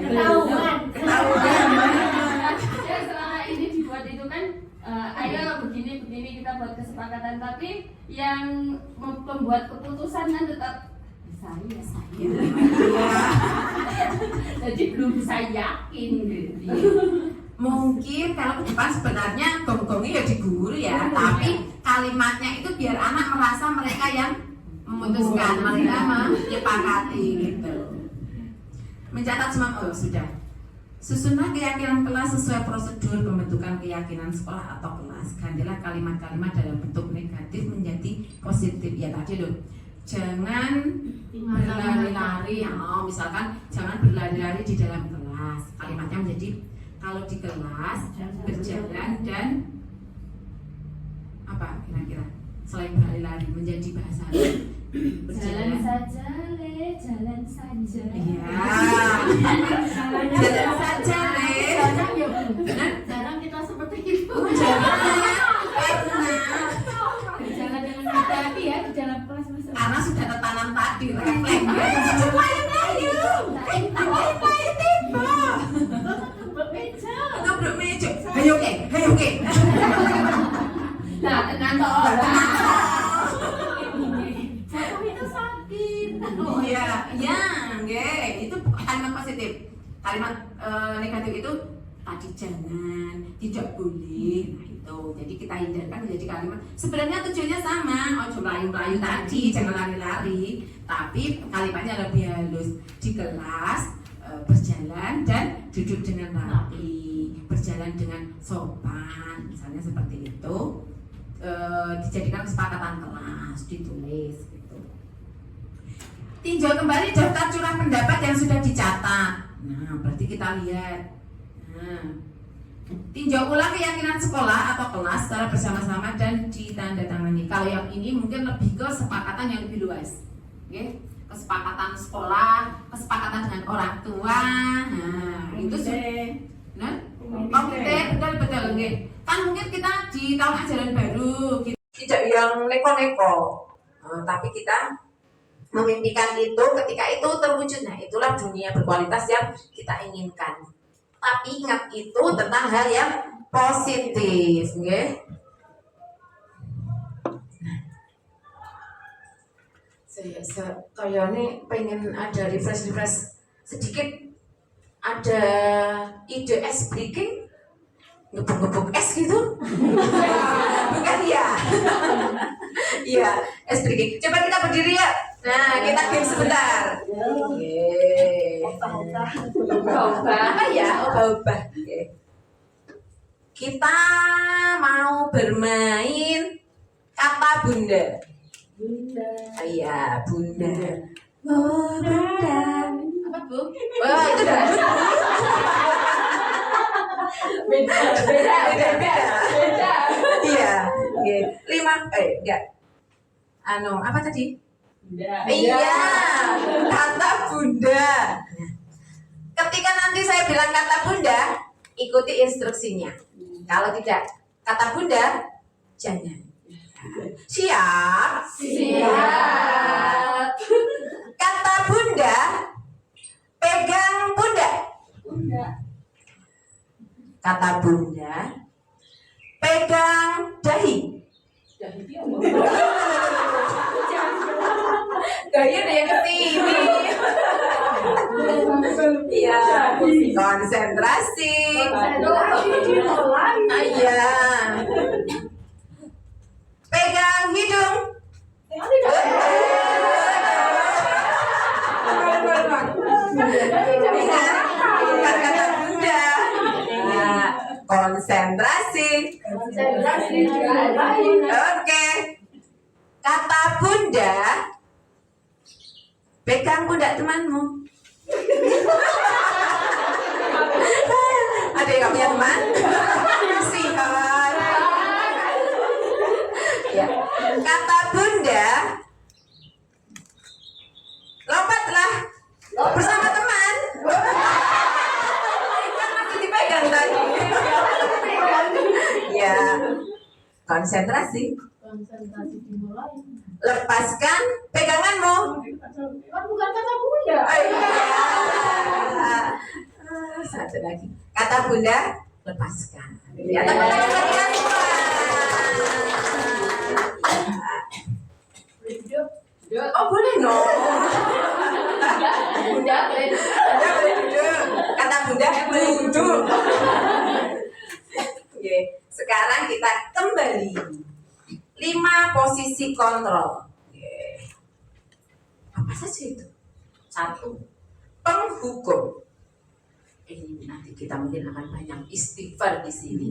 ketahuan. Ya selama ini dibuat itu kan ayo begini kita buat kesepakatan, tapi yang membuat keputusan kan tetap saya. Jadi belum bisa yakin gitu. Mungkin kalau ke depan sebenarnya gong-gongnya ya di guru ya, tapi kalimatnya itu biar anak merasa mereka yang memutuskan, mereka menyepakati gitu. Mencatat semua, oh sudah. Susunlah keyakinan kelas sesuai prosedur pembentukan keyakinan sekolah atau kelas. Gantilah kalimat-kalimat dalam bentuk negatif menjadi positif. Ya tadi loh. Jangan berlari-lari. Oh, misalkan jangan berlari-lari di dalam kelas. Kalimatnya menjadi kalau di kelas berjalan dan apa kira-kira selain berlari-lari menjadi bahasa Jalan saja, Le, jalan saja. Iya. Jalan saja, Le. Jarang ya Bu. Jarang kita seperti itu. Jangan. Berjalan dengan hati-hati ya di dalam kelas Mas. Karena sudah tertanam tadi refleks. Berbeda. Ngebruk meja. Ayo oke. Nah, tenan toh orang. Jatuh itu sakit. Iya, iya, nggih. Itu kalimat positif. Kalimat negatif itu tadi jangan, tidak boleh. Nah itu, jadi kita hindarkan menjadi kalimat. Sebenarnya tujuannya sama. Ojo melayu-melayu tadi, jangan lari-lari. Tapi kalimatnya lebih halus. Di kelas berjalan dan duduk dengan rapi, berjalan dengan sopan, misalnya seperti itu. Dijadikan kesepakatan kelas, ditulis gitu. Tinjau kembali daftar curah pendapat yang sudah dicatat. Nah, berarti kita lihat. Nah, tinjau ulang keyakinan sekolah atau kelas secara bersama-sama dan ditandatangani. Kalau yang ini mungkin lebih ke kesepakatan yang lebih luas. Oke? Kesepakatan sekolah, kesepakatan dengan orang tua. Nah, itu sudah. Nah, komite betul nggih. Kan mungkin kita di tahun ajaran baru tidak yang neko-neko. Tapi kita memimpikan itu ketika itu terwujud. Nah, itulah dunia berkualitas yang kita inginkan. Tapi ingat itu tentang hal yang positif, nggih. Saya kayaknya pengen ada refresh sedikit. Ada ide es breaking, ngebuk-ngebuk es gitu. Bukan ya? Iya, es breaking. Coba kita berdiri ya. Nah, kita game sebentar. Apa ya? Obah-obah. Kita mau bermain kata bunda. Bunda. Iya, bunda. Oh, bunda. Apa bu? Wah, itu dangdut. Beda. Iya. Oke. 5. Enggak. Apa tadi? Bunda. Iya. Kata bunda. Nah, ketika nanti saya bilang kata bunda, ikuti instruksinya. Kalau tidak kata bunda, jangan. Siap? Siap. Kata bunda, pegang bunda. Bunda. Kata bunda, pegang dahi. Dahi ada yang kesini. Iya, konsentrasi. Iya. Pegang hidung. Ingat kata bunda. Nah, konsentrasi. Oke. Kata bunda, pegang pundak temanmu. Ada yang gak punya teman? Sihat. Ya. Kata bunda, lompatlah bersama teman. Kan masih dipegang tadi. Ya. Konsentrasi. Dimulai. Lepaskan peganganmu. Kan bukan kata bunda. Satu lagi. Kata bunda, lepaskan. Ya, tepuk tangan bagi kita semua. Oh, boleh dong. Bunda boleh. Bunda boleh duduk. Kata bunda, duduk. Oke, sekarang kita kembali. 5 posisi kontrol. Oke. Apa saja itu? 1. penghukum. Ini nanti kita mungkin akan banyak istighfar di sini.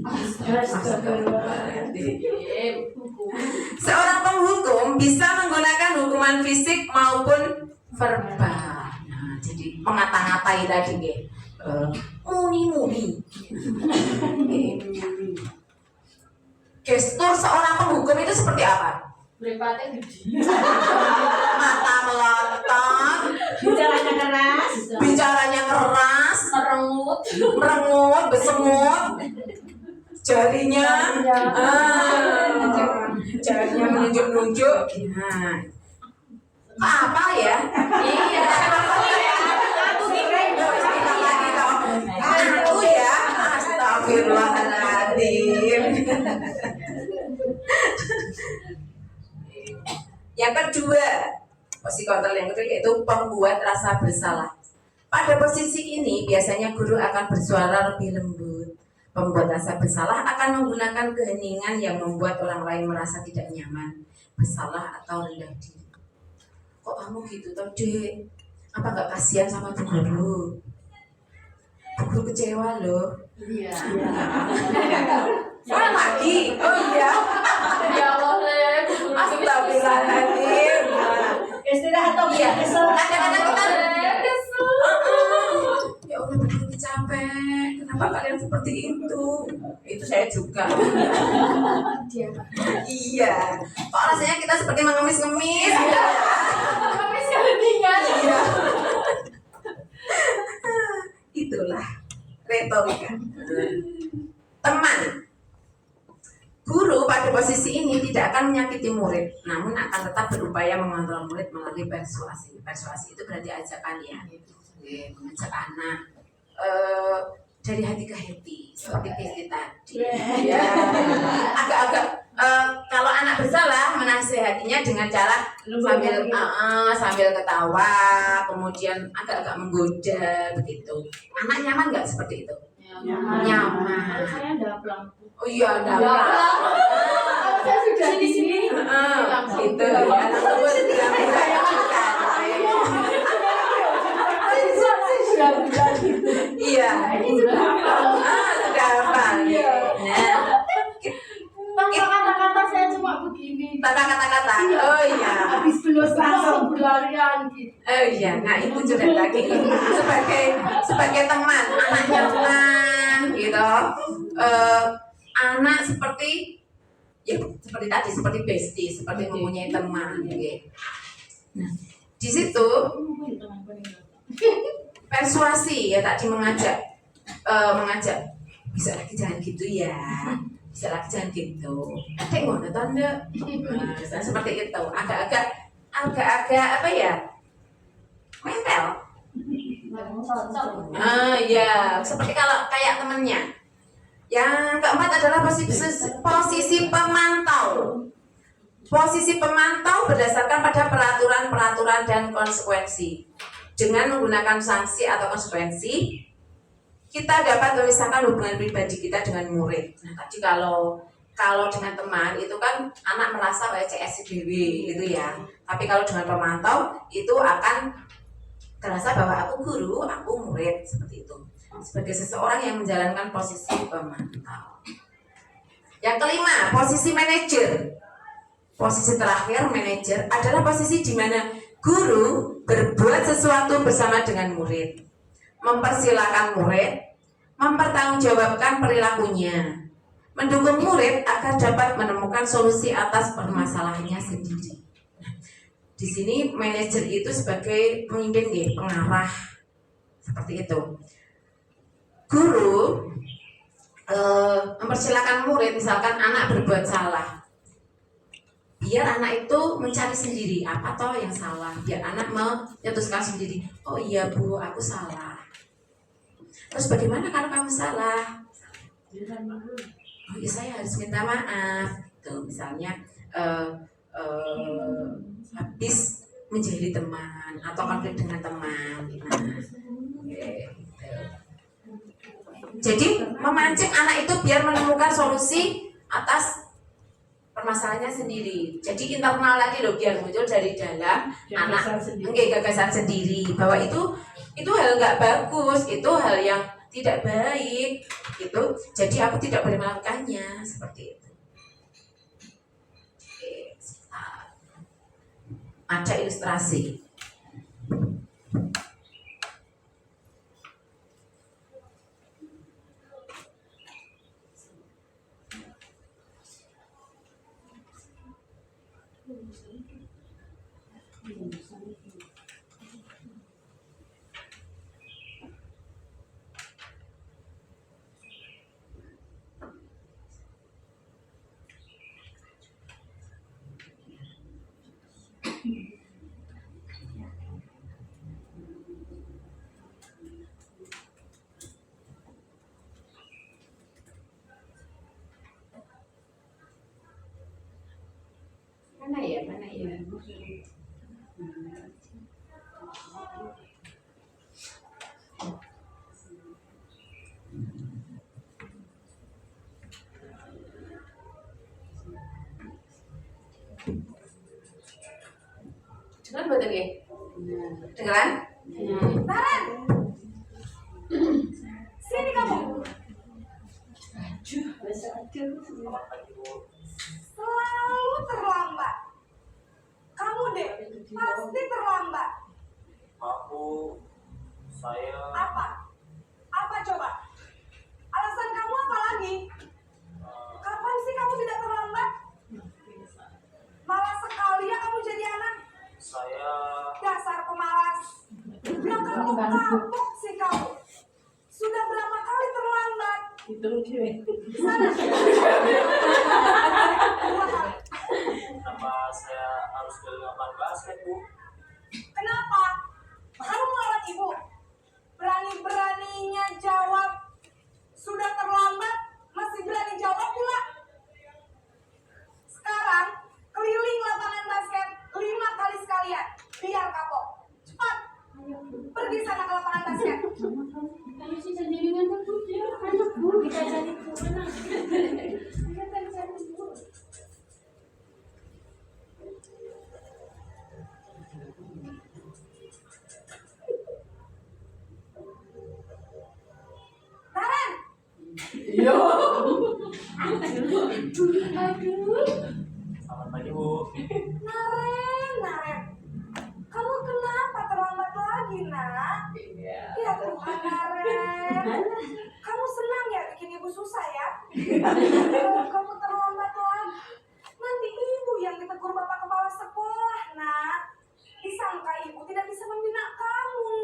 Seorang penghukum bisa menggunakan hukuman fisik maupun verbal. Nah, jadi mengata-ngatai tadi nggih. Muni. Gestur seorang penghukum itu seperti apa? Mripate gede. Mata melotot, bicaranya keras, merengut, besemut, jarinya menunjuk-nunjuk. Nah, apa ya? Iya. Aku ya, astagfirullahaladzim. Yang kedua, posisi kontrol yang kedua yaitu pembuat rasa bersalah. Pada posisi ini biasanya guru akan bersuara lebih lembut. Pembuat rasa bersalah akan menggunakan keheningan yang membuat orang lain merasa tidak nyaman, bersalah atau rendah diri. Kok kamu gitu toh, Dek? Apa nggak kasihan sama Bu Guru? Bu Guru kecewa loh. Iya. Mana lagi? Oh iya. Ya Allah, Le. Astagfirullahaladzim. Istirahat atau Iya. Kadang-kadang kita Kesel. ya Allah, betul capek. Kenapa kalian seperti itu? Itu saya juga. Iya. Kok rasanya kita seperti mengemis-ngemis? Tapi sekali tinggal. Iya. Itulah retorika. Teman. Guru pada posisi ini tidak akan menyakiti murid, namun akan tetap berupaya mengontrol murid melalui persuasi. Persuasi itu berarti ajakan ya, mengajak anak dari hati ke hati, seperti Kristi tadi. Ya. Agak-agak kalau anak bersalah menasihatinya dengan cara sambil ketawa, kemudian agak-agak menggoda begitu. Anak nyaman nggak seperti itu? Nyaman. Saya ada pelang. Oh iya, ada. Saya sudah di sini. Itu ya. Langsung iya. Ini sudah Sudah hafal. Nah, kata-kata saya cuma begini. tata kata-kata. Oh iya. Habis lulus langsung berlarian gitu. Oh iya. Nah, itu juga lagi sebagai teman, anak nyaman gitu. Anak seperti seperti tadi, seperti bestie, seperti mempunyai teman gitu. Nah, di situ persuasi ya tadi mengajak bisa lagi jangan gitu ya, bisa lagi jangan gitu. Ada ngono tanda seperti itu, agak-agak apa ya, mental. Ya seperti kalau kayak temennya. Yang keempat adalah posisi pemantau. Posisi pemantau berdasarkan pada peraturan-peraturan dan konsekuensi. Dengan menggunakan sanksi atau konsekuensi, kita dapat memisahkan hubungan pribadi kita dengan murid. Nah, tadi kalau dengan teman itu kan anak merasa kayak CSDW gitu ya. Tapi kalau dengan pemantau itu akan terasa bahwa aku guru, aku murid, seperti itu. Sebagai seseorang yang menjalankan posisi pemantau. Yang kelima, posisi manajer. Posisi terakhir, manajer adalah posisi di mana guru berbuat sesuatu bersama dengan murid, mempersilahkan murid, mempertanggungjawabkan perilakunya, mendukung murid agar dapat menemukan solusi atas permasalahannya sendiri. Di sini manajer itu sebagai pemimpin, pengarah, seperti itu. Guru mempersilahkan murid, misalkan anak berbuat salah, biar anak itu mencari sendiri apa toh yang salah, biar anak memutuskan sendiri. Oh iya Bu, aku salah. Terus bagaimana kalau kamu salah? Oh iya, saya harus minta maaf. Tuh misalnya habis menjadi teman atau konflik dengan teman. Jadi memancing anak itu biar menemukan solusi atas permasalahannya sendiri. Jadi internal lagi loh, biar muncul dari dalam anak gagasan sendiri bahwa itu itu hal nggak bagus, itu hal yang tidak baik gitu. Jadi aku tidak boleh melakukannya seperti itu. Oke, ada ilustrasi. Mana ya? Dengar betul ya? Dengaran? Naren, sini kamu. Selalu terlambat. Kamu deh, pasti terlambat. Aku, saya Apa? Apa coba? Alasan kamu apa lagi? Kapan sih kamu tidak terlambat? Malas sekali ya kamu jadi anak. saya Dasar pemalas. Udah kamu kapok sih kamu. Sudah berapa kali terlambat? Sana. Dua kali. kenapa saya harus ke lapangan basket, Bu? Kenapa? Kamu melawan ibu. Berani-beraninya jawab. Sudah terlambat, masih berani jawab pula. Sekarang, keliling lapangan basket 5 kali sekalian. Biar kapok. Cepat. Pergi sana ke lapangan basket. Kalau sih jadi dengan dia anak Bu kita cari kemana? Kita cari Bu. Naren, Selamat pagi, Bu. Naren. Kamu kenapa terlambat lagi, nak? Ya Tuhan, Naren. Kamu senang ya bikin ibu susah ya? Kalau kamu terlambat lagi, nanti ibu yang ditegur bapak kepala sekolah, nak. Disangka ibu tidak bisa membina kamu.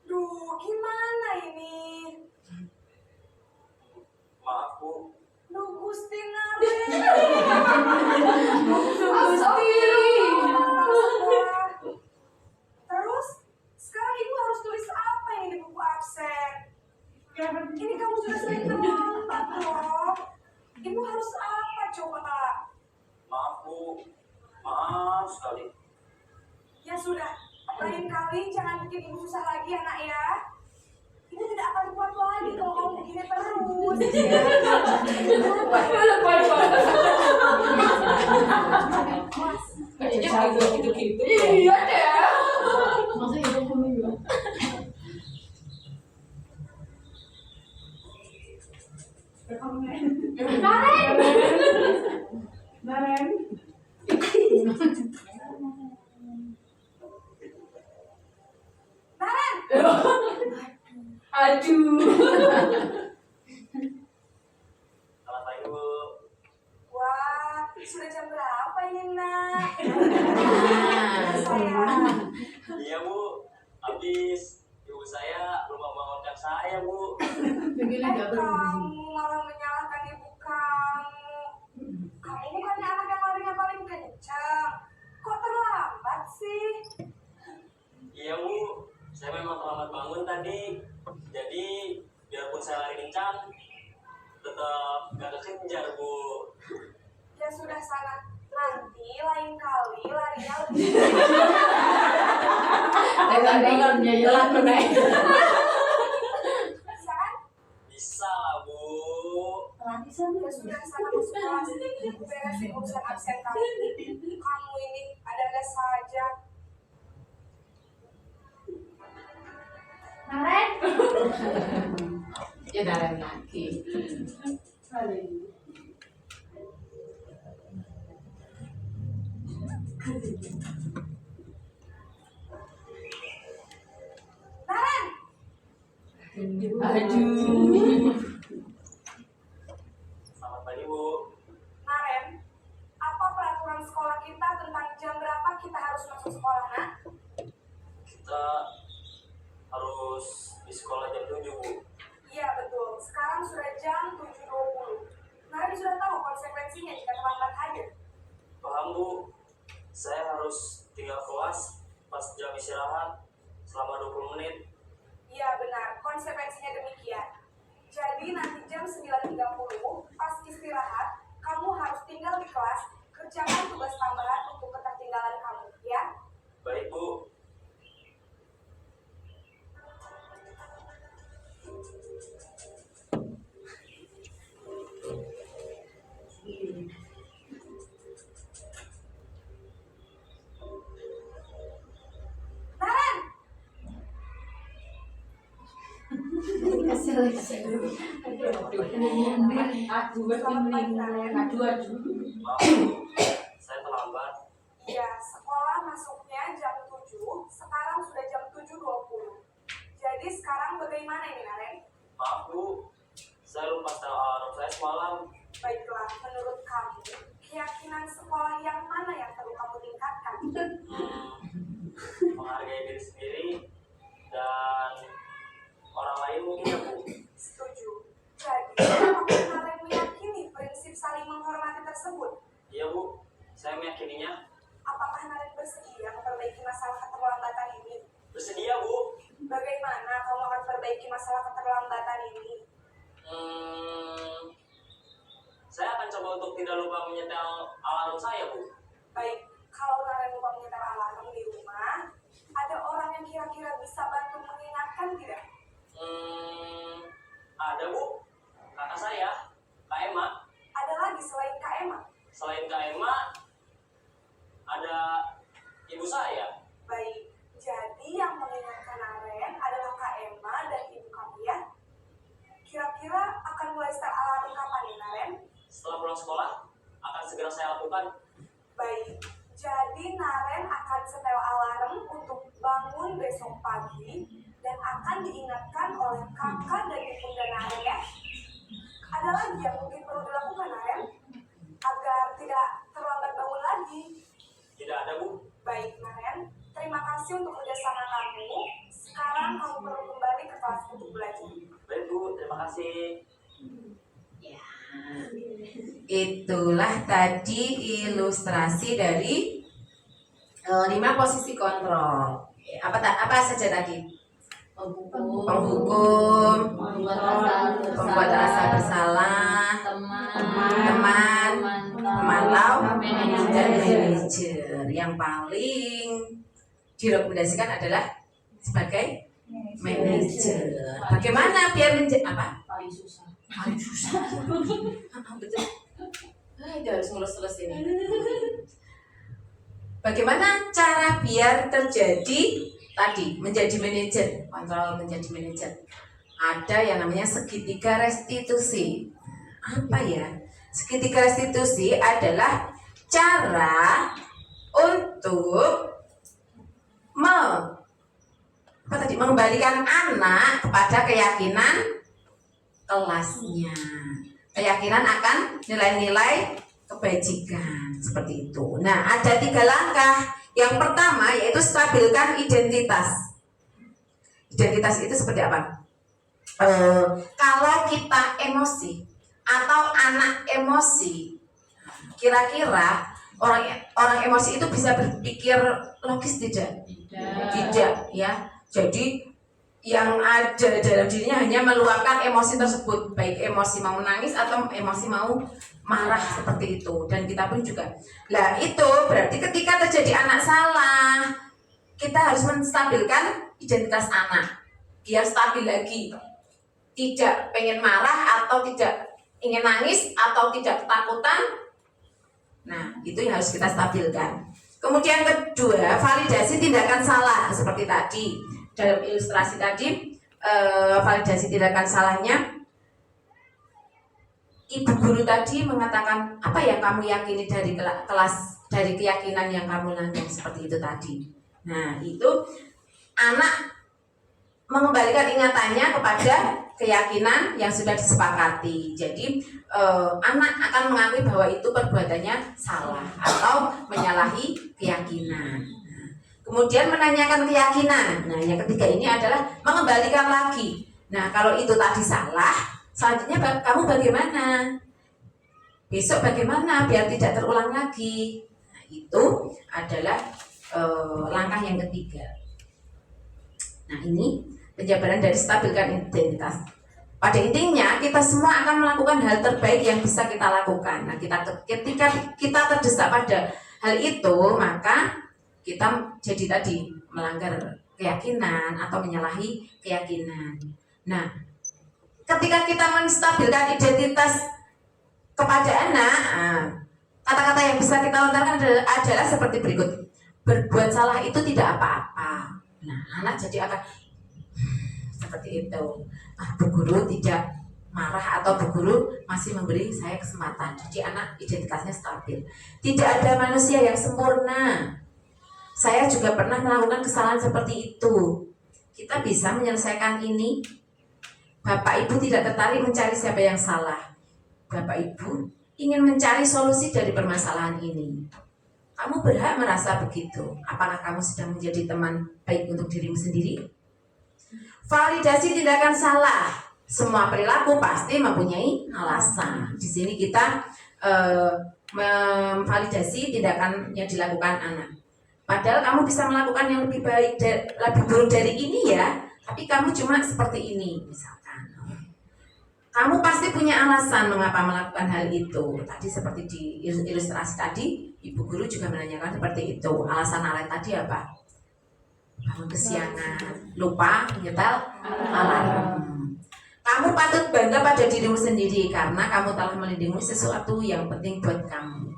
Duh, gimana ini? Maaf, Bu. Duh, Gusti Naren. Terus, sekarang ibu harus tulis apa ini di buku absen? Ini kamu sudah sering terlambat loh. Ibu harus apa coba? Maaf, Bu. Maaf sekali. Ya sudah, lain kali jangan bikin ibu susah lagi ya nak ya. Ibu tidak akan kuat lagi kalau kamu begini terus. Gitu-gitu. Iya deh. Naren. Naren, Aduh. Selamat pagi, Bu. wah sudah jam berapa ini nak? Nah, Sayang. Iya, Bu. Habis ibu saya lupa mengundang saya, Bu. Kamu malah menyalahkan ibu kamu. Kamu bukannya anak yang larinya paling kencang. Kok terlambat sih? Iya, Bu. Saya memang terlambat bangun tadi. Jadi, biarpun saya lari kencang, tetap gak kekejar, Bu. Ya sudah sana. Nanti lain kali larinya lebih. Bisa kan? Bisa lah, Bu. Ya sudah sana masuk kelas. Beresin urusan absen kamu. Kamu ini ada-ada saja. Naren. Ya Naren lagi. Naren, Aduh. Selamat pagi Bu. Naren, apa peraturan sekolah kita tentang jam berapa kita harus masuk sekolah, nak? Kita harus di sekolah jam 7 Bu. Iya betul, sekarang sudah jam 7.20. Naren sudah tahu konsekuensinya jika terlambat hadir. Paham Bu, saya harus tinggal kelas pas jam istirahat selama 20 menit. Iya benar, konsekuensinya demikian. Jadi nanti jam 9.30 pas istirahat, kamu harus tinggal di kelas, kerjakan tugas tambahan untuk ketertinggalan kamu, ya? Baik Bu. Naren, Aduh. Maaf Bu, saya terlambat. iya sekolah masuknya jam 7, sekarang sudah jam 7.20. Jadi sekarang bagaimana ini Naren? Maaf Bu, saya lupa setel alarm saya semalam. Baiklah, menurut kamu, keyakinan sekolah yang mana yang perlu kamu tingkatkan? Menghargai diri sendiri dan orang lain mungkin ya Bu. Setuju. Jadi, apakah Naren meyakini prinsip saling menghormati tersebut? Iya Bu, saya meyakininya. Apakah Naren bersedia memperbaiki masalah keterlambatan ini? Bersedia Bu. Bagaimana kamu akan perbaiki masalah keterlambatan ini? Saya akan coba untuk tidak lupa menyetel alarm saya Bu. Baik, kalau Naren lupa menyetel alarm di rumah, ada orang yang kira-kira bisa bantu mengingatkan tidak? Ada Bu, kakak saya, Kak Emma. Ada lagi selain Kak Emma? Selain Kak Emma, ada ibu saya. Baik, jadi yang mengingatkan Naren adalah Kak Emma dan ibu kamu ya? Kira-kira akan mulai start alarm kapan nih Naren? Setelah pulang sekolah, akan segera saya lakukan. Baik, jadi Naren akan setel alarm untuk bangun besok pagi dan akan diingatkan oleh kakak dan ibunda Naren ya. Ada lagi yang mungkin perlu dilakukan Naren agar tidak terlambat bangun lagi. Tidak ada Bu. Baik Naren, terima kasih untuk kerjasama kamu. Sekarang kamu perlu kembali ke kelas untuk belajar. Baik Bu, terima kasih. Itulah tadi ilustrasi dari 5 posisi kontrol. Apa saja tadi? Penghukum, pembuat rasa bersalah, teman, pemantau, dan manajer. Yang paling direkomendasikan adalah sebagai manajer. Bagaimana biar apa? Paling susah. Paling susah. Betul. Itu harus ngelus-ngelus ini. Bagaimana cara biar terjadi tadi menjadi manajer, kontrol menjadi manajer? Ada yang namanya segitiga restitusi. Apa ya? Segitiga restitusi adalah cara untuk mengembalikan anak kepada keyakinan kelasnya, keyakinan akan nilai-nilai kebajikan seperti itu. Nah, ada 3 langkah. Yang pertama yaitu stabilkan identitas. Identitas itu seperti apa? Kalau kita emosi atau anak emosi, kira-kira orang emosi itu bisa berpikir logis tidak? Tidak, ya. Jadi yang ada dalam dirinya hanya meluapkan emosi tersebut, baik emosi mau menangis atau emosi mau marah seperti itu. Dan kita pun juga. Lah itu berarti ketika terjadi anak salah, kita harus menstabilkan identitas anak biar stabil lagi, tidak pengen marah atau tidak ingin nangis atau tidak ketakutan. Nah itu yang harus kita stabilkan. Kemudian kedua, validasi tindakan salah seperti tadi dalam ilustrasi tadi. validasi tindakan salahnya, ibu guru tadi mengatakan apa yang kamu yakini dari kelas, dari keyakinan yang kamu nanggung seperti itu tadi. Nah, itu anak mengembalikan ingatannya kepada keyakinan yang sudah disepakati. Jadi anak akan mengakui bahwa itu perbuatannya salah atau menyalahi keyakinan. Nah, kemudian menanyakan keyakinan. Nah, yang ketiga ini adalah mengembalikan lagi. Nah, kalau itu tadi salah, selanjutnya kamu bagaimana? Besok bagaimana biar tidak terulang lagi? Nah, itu adalah langkah yang ketiga. Nah, ini penjabaran dari stabilkan identitas. Pada intinya kita semua akan melakukan hal terbaik yang bisa kita lakukan. Nah, ketika kita terdesak pada hal itu, maka kita jadi tadi melanggar keyakinan atau menyalahi keyakinan. Nah, ketika kita menstabilkan identitas kepada anak, kata-kata yang bisa kita lontarkan adalah seperti berikut. Berbuat salah itu tidak apa-apa. Nah, anak jadi akan seperti itu. Bu guru tidak marah atau bu guru masih memberi saya kesempatan. Jadi anak identitasnya stabil. Tidak ada manusia yang sempurna. Saya juga pernah melakukan kesalahan seperti itu. Kita bisa menyelesaikan ini. Bapak Ibu tidak tertarik mencari siapa yang salah. Bapak Ibu ingin mencari solusi dari permasalahan ini. Kamu berhak merasa begitu. Apakah kamu sedang menjadi teman baik untuk dirimu sendiri? Validasi tindakan salah. Semua perilaku pasti mempunyai alasan. Di sini kita memvalidasi tindakan yang dilakukan anak. Padahal kamu bisa melakukan yang lebih baik, lebih buruk dari ini ya. Tapi kamu cuma seperti ini, misalkan. Kamu pasti punya alasan mengapa melakukan hal itu. Tadi seperti di ilustrasi tadi, ibu guru juga menanyakan seperti itu. Alasan Alet tadi apa? Kamu kesiangan, lupa menyetel alarm. Kamu patut bangga pada dirimu sendiri karena kamu telah melindungi sesuatu yang penting buat kamu.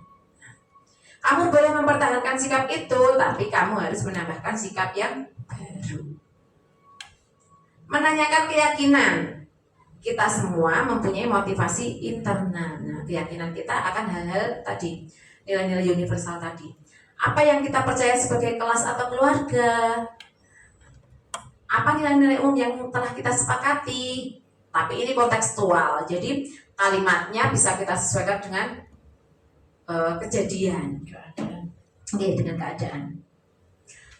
Kamu boleh mempertahankan sikap itu, tapi kamu harus menambahkan sikap yang baru. Menanyakan keyakinan. Kita semua mempunyai motivasi internal. Nah, keyakinan kita akan hal-hal tadi, nilai-nilai universal tadi. Apa yang kita percaya sebagai kelas atau keluarga? Apa nilai-nilai umum yang telah kita sepakati? Tapi ini kontekstual, jadi kalimatnya bisa kita sesuaikan dengan kejadian. Oke, dengan keadaan.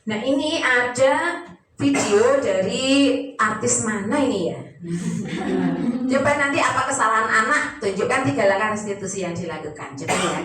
Nah, ini ada video dari artis mana ini ya? Coba nanti apa kesalahan anak, tunjukkan 3 langkah restitusi yang dilakukan. Coba ya.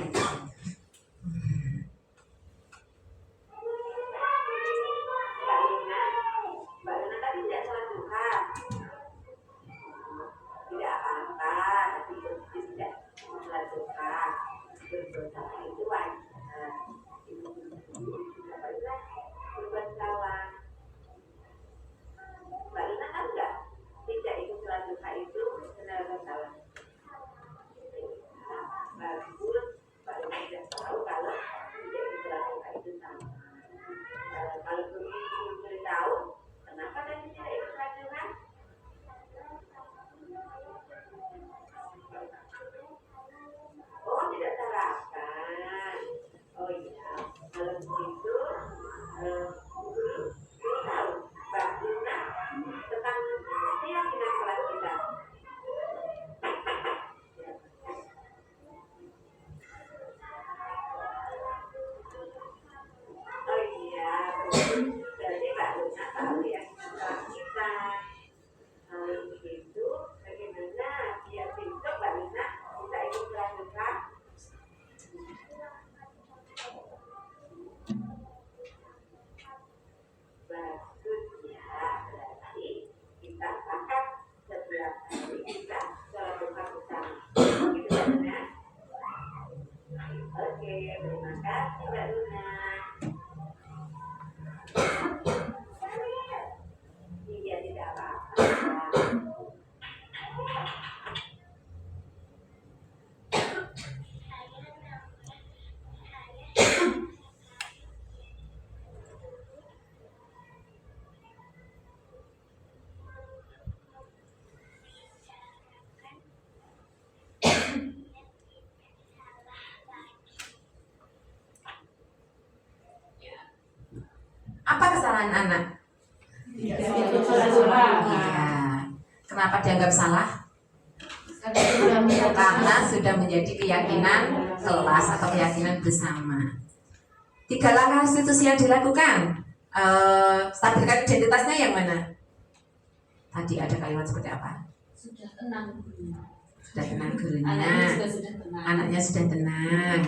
perasaan anak? Iya. Iya. Kenapa dianggap salah? Karena sudah menjadi keyakinan kelas atau keyakinan bersama. 3 langkah restitusi yang dilakukan. Stabilkan identitasnya yang mana? Tadi ada kalimat seperti apa? Sudah tenang. Sudah tenang gurunya. Anaknya juga sudah tenang. Anaknya sudah tenang.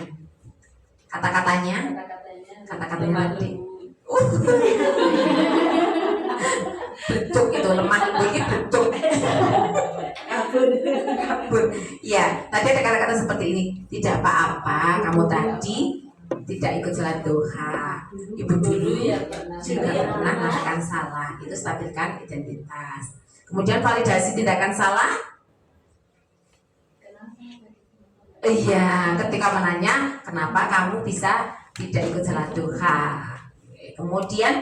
Kata-katanya? Kata-katanya tadi. Betuk itu lemah ini betuk. Kabur. Ya, tadi ada kata-kata seperti ini. Tidak apa-apa, kamu tadi tidak ikut sholat duha. Ibu dulu ya juga pernah melakukan salah. Itu stabilkan identitas. Kemudian validasi tindakan salah. Iya, ketika menanya kenapa kamu bisa tidak ikut sholat duha. Kemudian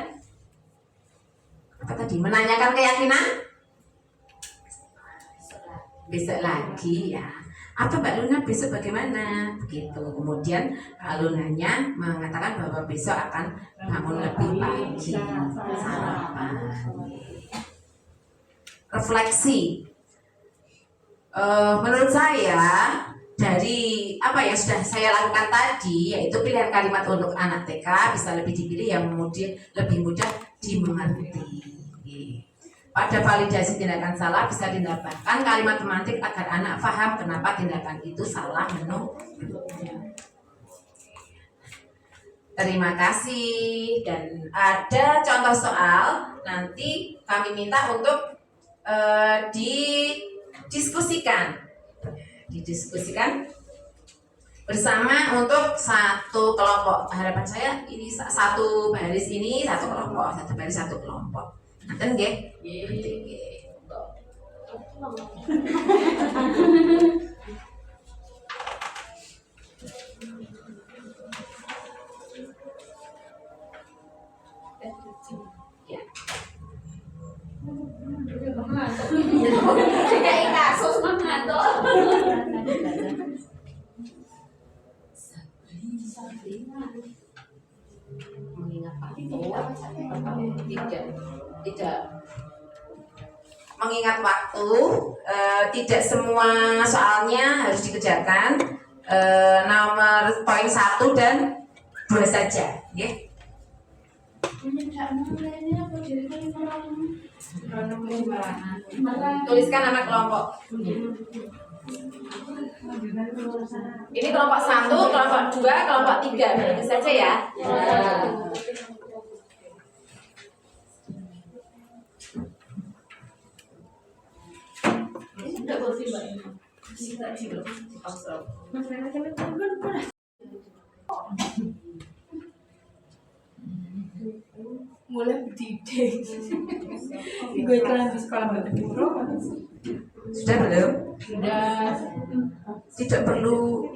apa tadi? Menanyakan keyakinan. Besok lagi ya. Apa Mbak Luna besok bagaimana? Begitu. Kemudian Mbak Lunanya mengatakan bahwa besok akan bangun lebih pagi, sarapan. Refleksi. Menurut saya dari apa yang sudah saya lakukan tadi, yaitu pilihan kalimat untuk anak TK bisa lebih dipilih yang lebih mudah dimengerti. Pada validasi tindakan salah bisa ditambahkan kalimat pemantik agar anak paham kenapa tindakan itu salah menurutnya. Terima kasih, dan ada contoh soal nanti kami minta untuk didiskusikan bersama untuk satu kelompok. Harapan saya ini satu baris ini satu kelompok, satu baris satu kelompok. Nanti nggih. Ya. Kayak kasus mengantuk. Mengingat waktu tidak mengingat waktu, tidak semua soalnya harus dikerjakan. Nomor poin 1 dan 2 saja, ya. Tuliskan nama kelompok. Ini kelompok 1, kelompok 2, kelompok 3. Begitu saja ya. Mulai didik. Gue iklan di sekolah Batik Bro. Sudah belum? Sudah. Tidak perlu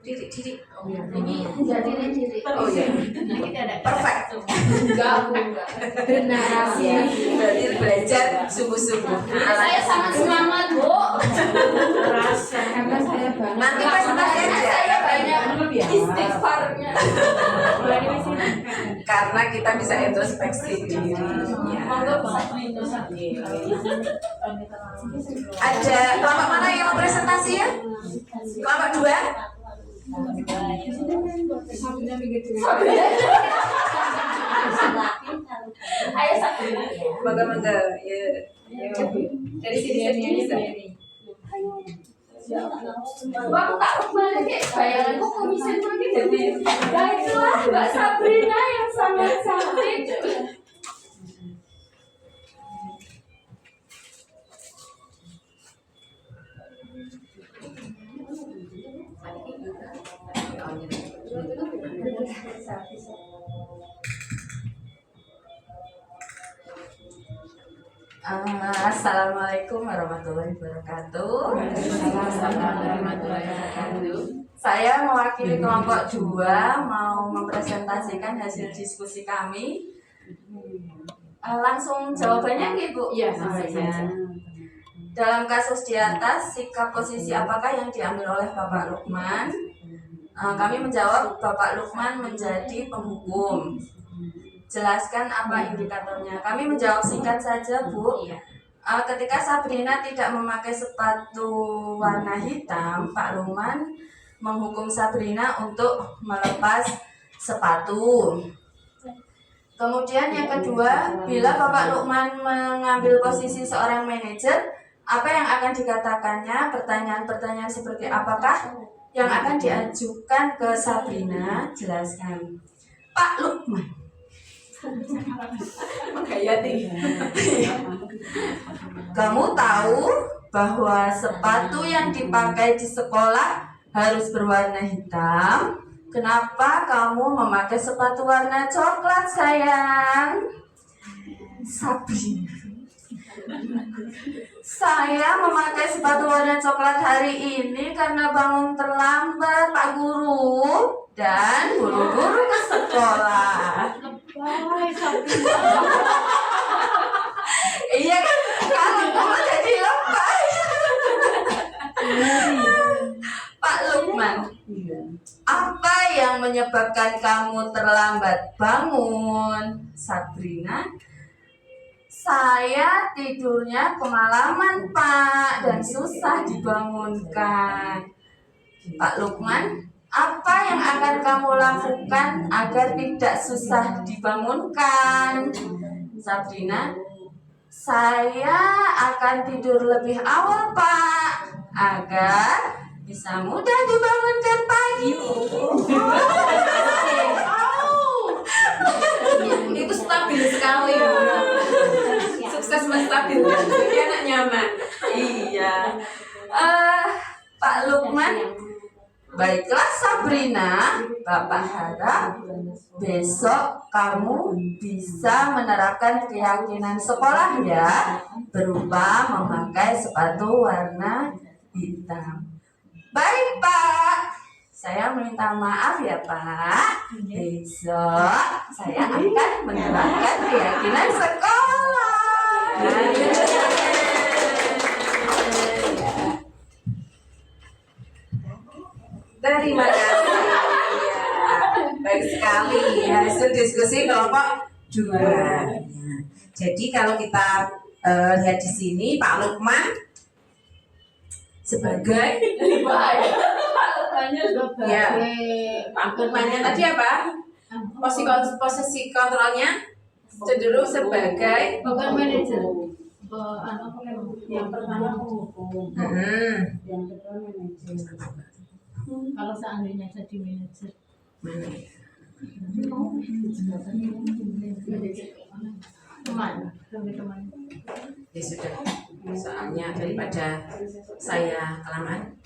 diri. Oh ya, ini. Diri. Oh ya. Perfect. Enggak. Benar ya. Berarti belajar sungguh-sungguh. Saya sangat semangat, Bu. Karena saya banyak. Nanti presentasi aja. Saya banyak istighfarnya. Karena kita bisa introspeksi diri. Ya. Ada kelompok mana yang mau presentasi ya? Kelompok 2? Ayo satu. Mangga-mangga. Ya. Dari sini bisa. Aku tak kembali kayak bayanganku komisen lagi jadi. Nah itulah Mbak Sabrina yang sangat cantik. Assalamualaikum warahmatullahi wabarakatuh. Saya mewakili kelompok 2 mau mempresentasikan hasil diskusi kami. Langsung jawabannya nih Bu. Iya, Dalam kasus di atas, sikap posisi apakah yang diambil oleh Bapak Lukman? Kami menjawab Bapak Lukman menjadi penghukum. jelaskan apa indikatornya. Kami menjawab singkat saja, Bu. Ketika Sabrina tidak memakai sepatu warna hitam, Pak Lukman menghukum Sabrina untuk melepas sepatu. Kemudian yang kedua, bila Bapak Lukman mengambil posisi seorang manajer, apa yang akan dikatakannya? Pertanyaan-pertanyaan seperti apakah yang akan diajukan ke Sabrina? Jelaskan. Pak Lukman. Menghayati. Kamu tahu bahwa sepatu yang dipakai di sekolah harus berwarna hitam? Kenapa kamu memakai sepatu warna coklat, sayang? Sabrina. Saya memakai sepatu warna coklat hari ini karena bangun terlambat, Pak Guru, dan buru-buru ke sekolah. Iya kan, kalau kamu jadi lebay. Pak Lukman, apa yang menyebabkan kamu terlambat bangun? Sabrina, saya tidurnya kemalaman, Pak, dan susah dibangunkan. Pak Lukman, apa yang akan kamu lakukan agar tidak susah dibangunkan? Sabrina, saya akan tidur lebih awal, Pak, agar bisa mudah dibangunkan pagi. Itu stabil sekali. Sukses menstabilkan jadi anak nyaman. Iya. Pak Lukman, baiklah Sabrina, Bapak harap besok kamu bisa menerapkan keyakinan sekolah ya, berupa memakai sepatu warna hitam. Baik Pak, saya minta maaf ya Pak. Besok saya akan menerapkan keyakinan sekolah. Terima kasih. Baik sekali. Hasil diskusi kelompok 2. Jadi kalau kita lihat di sini Pak Lukman sebagai ya, Pak Lukmannya tadi apa? Posisi kontrolnya cenderung sebagai bukan manajer. Yang pertama penghukum, yang kedua manajer. Kalau seandainya jadi manajer. Teman. Ya sudah, soalnya daripada saya kelamaan.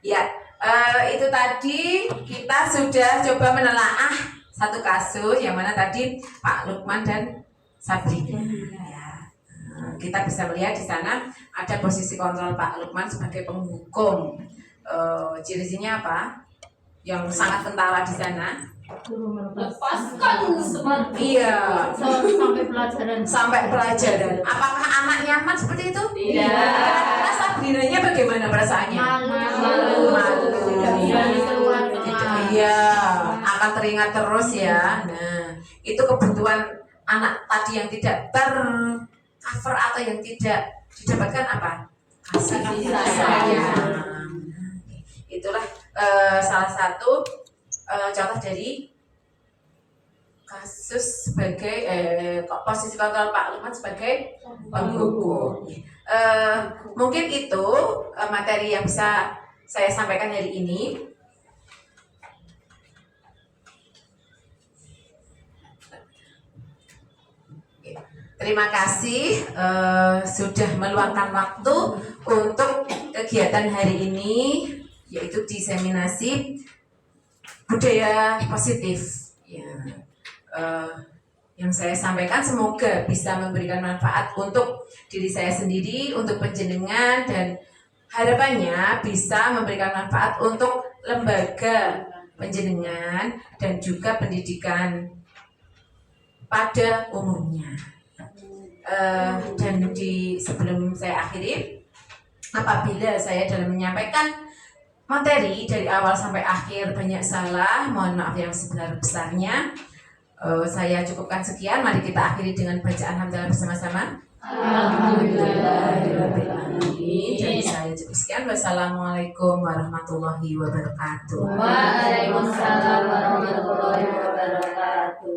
Ya, itu tadi kita sudah coba menelaah satu kasus yang mana tadi Pak Lukman dan Sabrina. Ya, kita bisa melihat di sana ada posisi kontrol Pak Lukman sebagai penghukum. Ciri-cirinya apa? Yang sangat kentara di sana. Lepaskan seperti Iya, sampai pelajaran. Apakah anak nyaman seperti itu? Tidak. Karena Sabrinanya bagaimana perasaannya? Malu. Iya, akan teringat terus ya. Nah, itu kebutuhan anak tadi yang tidak tercover atau yang tidak didapatkan apa? Kasih sayang. Itulah salah satu contoh dari kasus sebagai posisi kontrol Pak Lukman sebagai penghukum. Mungkin itu materi yang bisa saya sampaikan hari ini. Terima kasih sudah meluangkan waktu untuk kegiatan hari ini, yaitu diseminasi budaya positif. Ya, yang saya sampaikan semoga bisa memberikan manfaat untuk diri saya sendiri, untuk penjenengan, dan harapannya bisa memberikan manfaat untuk lembaga penjenengan dan juga pendidikan pada umumnya. Dan sebelum saya akhiri, apabila saya dalam menyampaikan materi dari awal sampai akhir banyak salah, mohon maaf yang sebesar-besarnya. Saya cukupkan sekian, mari kita akhiri dengan bacaan hamdalah bersama-sama. Alhamdulillahirrahmanirrahim. Jadi saya cukup sekian. Wassalamualaikum warahmatullahi wabarakatuh. Waalaikumsalam warahmatullahi wabarakatuh.